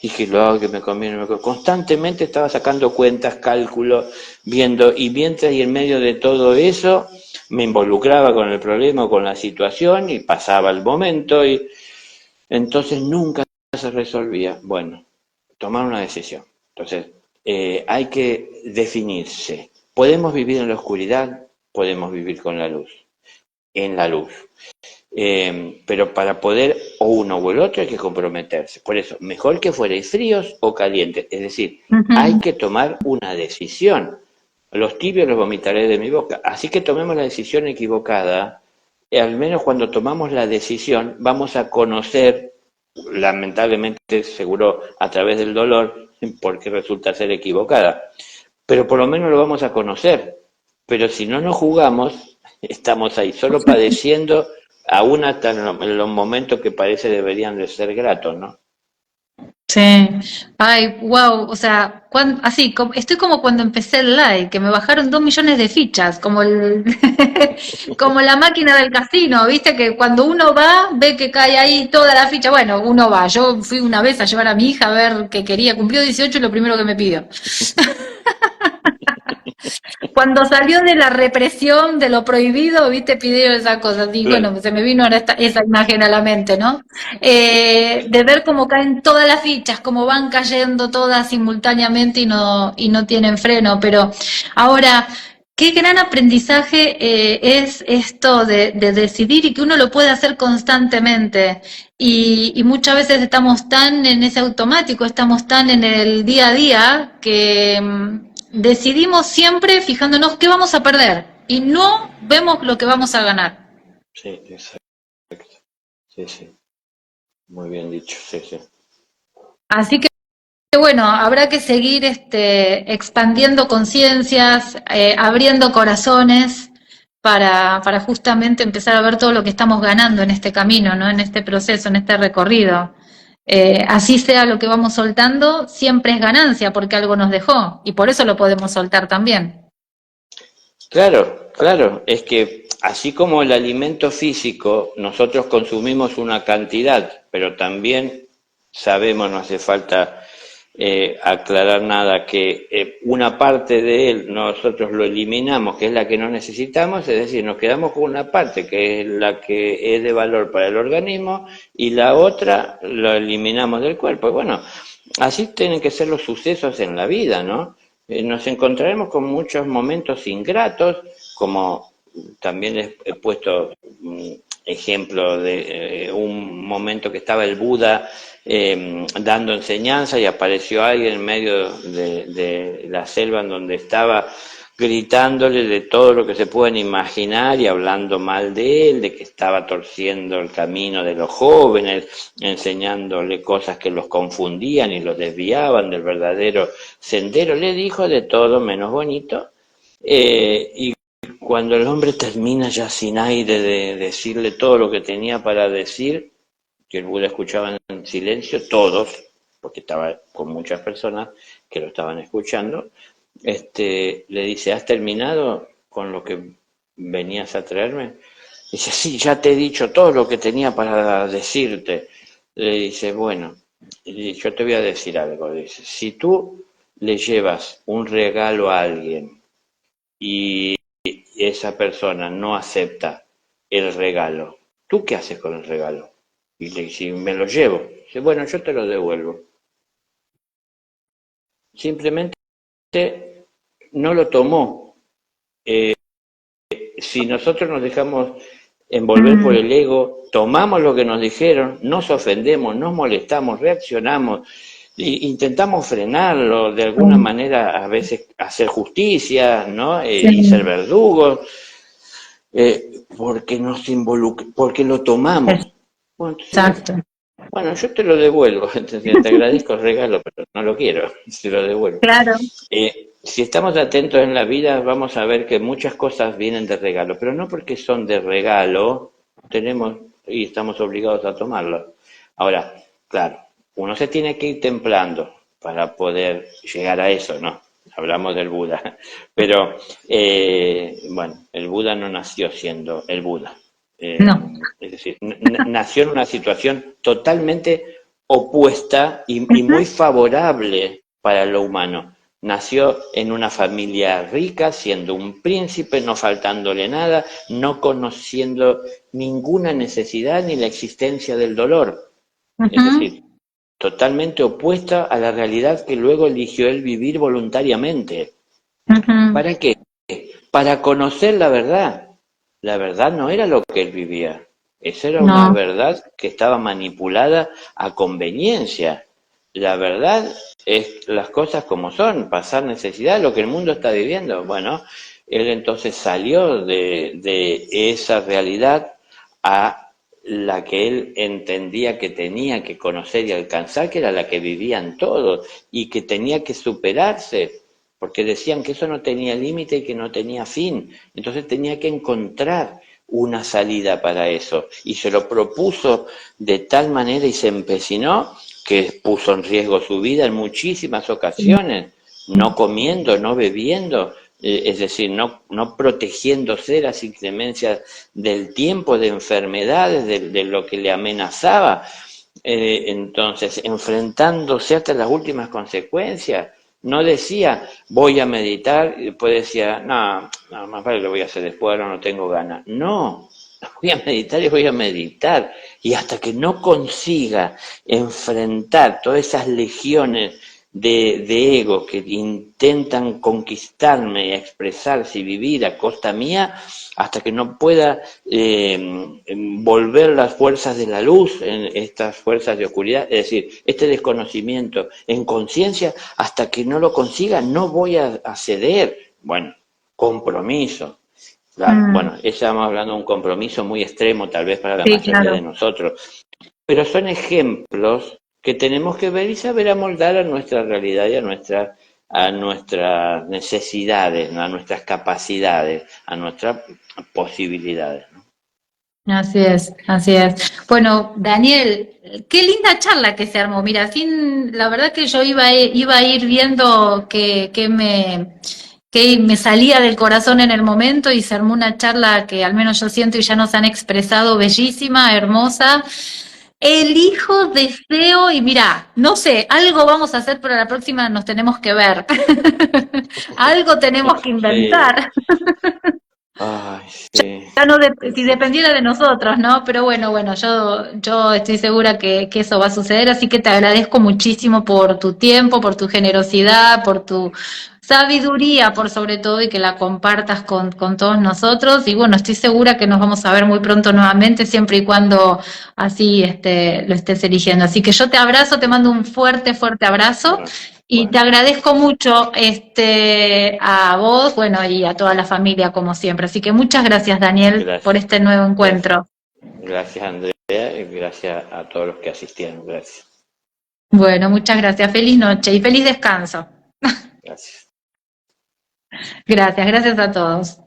y que lo hago, que me conviene, constantemente estaba sacando cuentas, cálculos, viendo, y mientras y en medio de todo eso me involucraba con el problema o con la situación y pasaba el momento y entonces nunca se resolvía. Bueno, tomar una decisión. Entonces, hay que definirse. Podemos vivir en la oscuridad, podemos vivir con la luz, en la luz. Pero para poder o uno o el otro hay que comprometerse. Por eso, mejor que fuerais fríos o calientes. Es decir, hay ujú. que tomar una decisión. Los tibios los vomitaré de mi boca. Así que tomemos la decisión equivocada. Al menos cuando tomamos la decisión vamos a conocer, lamentablemente seguro a través del dolor, porque resulta ser equivocada. Pero por lo menos lo vamos a conocer. Pero si no nos jugamos, estamos ahí solo padeciendo aún hasta en los momentos que parece deberían de ser gratos, ¿no? Sí. Ay, wow. O sea, así, estoy como cuando empecé el live, que me bajaron 2 millones de fichas, como como la máquina del casino, ¿viste? Que cuando uno va, ve que cae ahí toda la ficha. Bueno, uno va. Yo fui una vez a llevar a mi hija a ver qué quería. Cumplió 18 y lo primero que me pidió. Cuando salió de la represión, de lo prohibido, viste, pidieron esas cosas. Y Claro. bueno, se me vino ahora esa imagen a la mente, ¿no? De ver cómo caen todas las fichas, cómo van cayendo todas simultáneamente y no tienen freno. Pero ahora, qué gran aprendizaje es esto de decidir y que uno lo puede hacer constantemente. Y muchas veces estamos tan en ese automático, estamos tan en el día a día que decidimos siempre fijándonos qué vamos a perder y no vemos lo que vamos a ganar. Sí, exacto. Sí, sí. Muy bien dicho, sí, sí. Así que bueno, habrá que seguir expandiendo conciencias, abriendo corazones para justamente empezar a ver todo lo que estamos ganando en este camino, ¿no? En este proceso, en este recorrido. Así sea lo que vamos soltando, siempre es ganancia porque algo nos dejó y por eso lo podemos soltar también. Claro, claro, es que así como el alimento físico, nosotros consumimos una cantidad, pero también sabemos, no hace falta aclarar nada, que una parte de él nosotros lo eliminamos, que es la que no necesitamos, es decir, nos quedamos con una parte que es la que es de valor para el organismo y la otra lo eliminamos del cuerpo. Y bueno, así tienen que ser los sucesos en la vida, ¿no? Nos encontraremos con muchos momentos ingratos, como también he puesto ejemplo de un momento que estaba el Buda dando enseñanza y apareció alguien en medio de la selva en donde estaba gritándole de todo lo que se pueden imaginar y hablando mal de él, de que estaba torciendo el camino de los jóvenes, enseñándole cosas que los confundían y los desviaban del verdadero sendero. Le dijo de todo menos bonito. Y cuando el hombre termina ya sin aire de decirle todo lo que tenía para decir, que el Buda escuchaba en silencio, todos, porque estaba con muchas personas que lo estaban escuchando, le dice, ¿has terminado con lo que venías a traerme? Dice, sí, ya te he dicho todo lo que tenía para decirte. Le dice, bueno, yo te voy a decir algo. Dice, si tú le llevas un regalo a alguien y esa persona no acepta el regalo, ¿tú qué haces con el regalo? Y le dice, me lo llevo. Dice, bueno, yo te lo devuelvo. Simplemente no lo tomó. Si nosotros nos dejamos envolver por Mm, el ego, tomamos lo que nos dijeron, nos ofendemos, nos molestamos, reaccionamos, intentamos frenarlo, de alguna mm, manera a veces hacer justicia, ¿no? sí, Y ser verdugos, porque nos involucra, porque lo tomamos. Bueno, entonces, exacto. bueno, yo te lo devuelvo, entonces, te agradezco el regalo, pero no lo quiero, te lo devuelvo. Claro, Si estamos atentos en la vida, vamos a ver que muchas cosas vienen de regalo, pero no porque son de regalo, tenemos y estamos obligados a tomarlas. Ahora, claro, uno se tiene que ir templando para poder llegar a eso, ¿no? Hablamos del Buda, pero bueno, el Buda no nació siendo el Buda. no. Es decir, nació en una situación totalmente opuesta y Ujú, muy favorable para lo humano. Nació en una familia rica, siendo un príncipe, no faltándole nada, no conociendo ninguna necesidad ni la existencia del dolor. Es ujú, decir, totalmente opuesta a la realidad que luego eligió él vivir voluntariamente. ujú. ¿Para qué? Para conocer la verdad. La verdad no era lo que él vivía. Esa era una No. verdad que estaba manipulada a conveniencia. La verdad es las cosas como son, pasar necesidad, lo que el mundo está viviendo. Bueno, él entonces salió de esa realidad a la que él entendía que tenía que conocer y alcanzar, que era la que vivían todos y que tenía que superarse, porque decían que eso no tenía límite y que no tenía fin. Entonces tenía que encontrar una salida para eso. Y se lo propuso de tal manera y se empecinó que puso en riesgo su vida en muchísimas ocasiones, no comiendo, no bebiendo, es decir, no protegiéndose de las inclemencias del tiempo, de enfermedades, de lo que le amenazaba. Entonces, enfrentándose hasta las últimas consecuencias, no decía voy a meditar y después decía no, no, más vale lo voy a hacer después, ahora no tengo ganas. No, voy a meditar y voy a meditar. Y hasta que no consiga enfrentar todas esas legiones de ego que intentan conquistarme y expresarse y vivir a costa mía, hasta que no pueda volver las fuerzas de la luz en estas fuerzas de oscuridad, es decir, este desconocimiento en conciencia, hasta que no lo consiga, no voy a ceder. Bueno, compromiso. Claro, bueno, estamos hablando de un compromiso muy extremo, tal vez para la Sí, mayoría claro. de nosotros, pero son ejemplos que tenemos que ver y saber amoldar a nuestra realidad y a nuestras necesidades, ¿no? A nuestras capacidades, a nuestras posibilidades, ¿no? Así es, así es. Bueno, Daniel, qué linda charla que se armó. Mira, sin, la verdad que yo iba a ir viendo que me salía del corazón en el momento y se armó una charla que al menos yo siento y ya nos han expresado bellísima, hermosa. Elijo, deseo y mira, no sé, algo vamos a hacer, pero la próxima nos tenemos que ver. Algo tenemos que Sí, inventar. ay, sí, Ya no si sí, sí. dependiera de nosotros, ¿no? Pero bueno, yo estoy segura que eso va a suceder, así que te agradezco muchísimo por tu tiempo, por tu generosidad, por tu sabiduría, por sobre todo, y que la compartas con todos nosotros. Y bueno, estoy segura que nos vamos a ver muy pronto nuevamente, siempre y cuando así lo estés eligiendo. Así que yo te abrazo, te mando un fuerte, fuerte abrazo. Bueno, Y te bueno, agradezco mucho a vos, bueno, y a toda la familia como siempre. Así que muchas gracias, Daniel, por gracias, este nuevo gracias, encuentro. gracias Andrea y gracias a todos los que asistieron, gracias, Bueno, muchas gracias. Feliz noche y feliz descanso. gracias. Gracias, gracias a todos.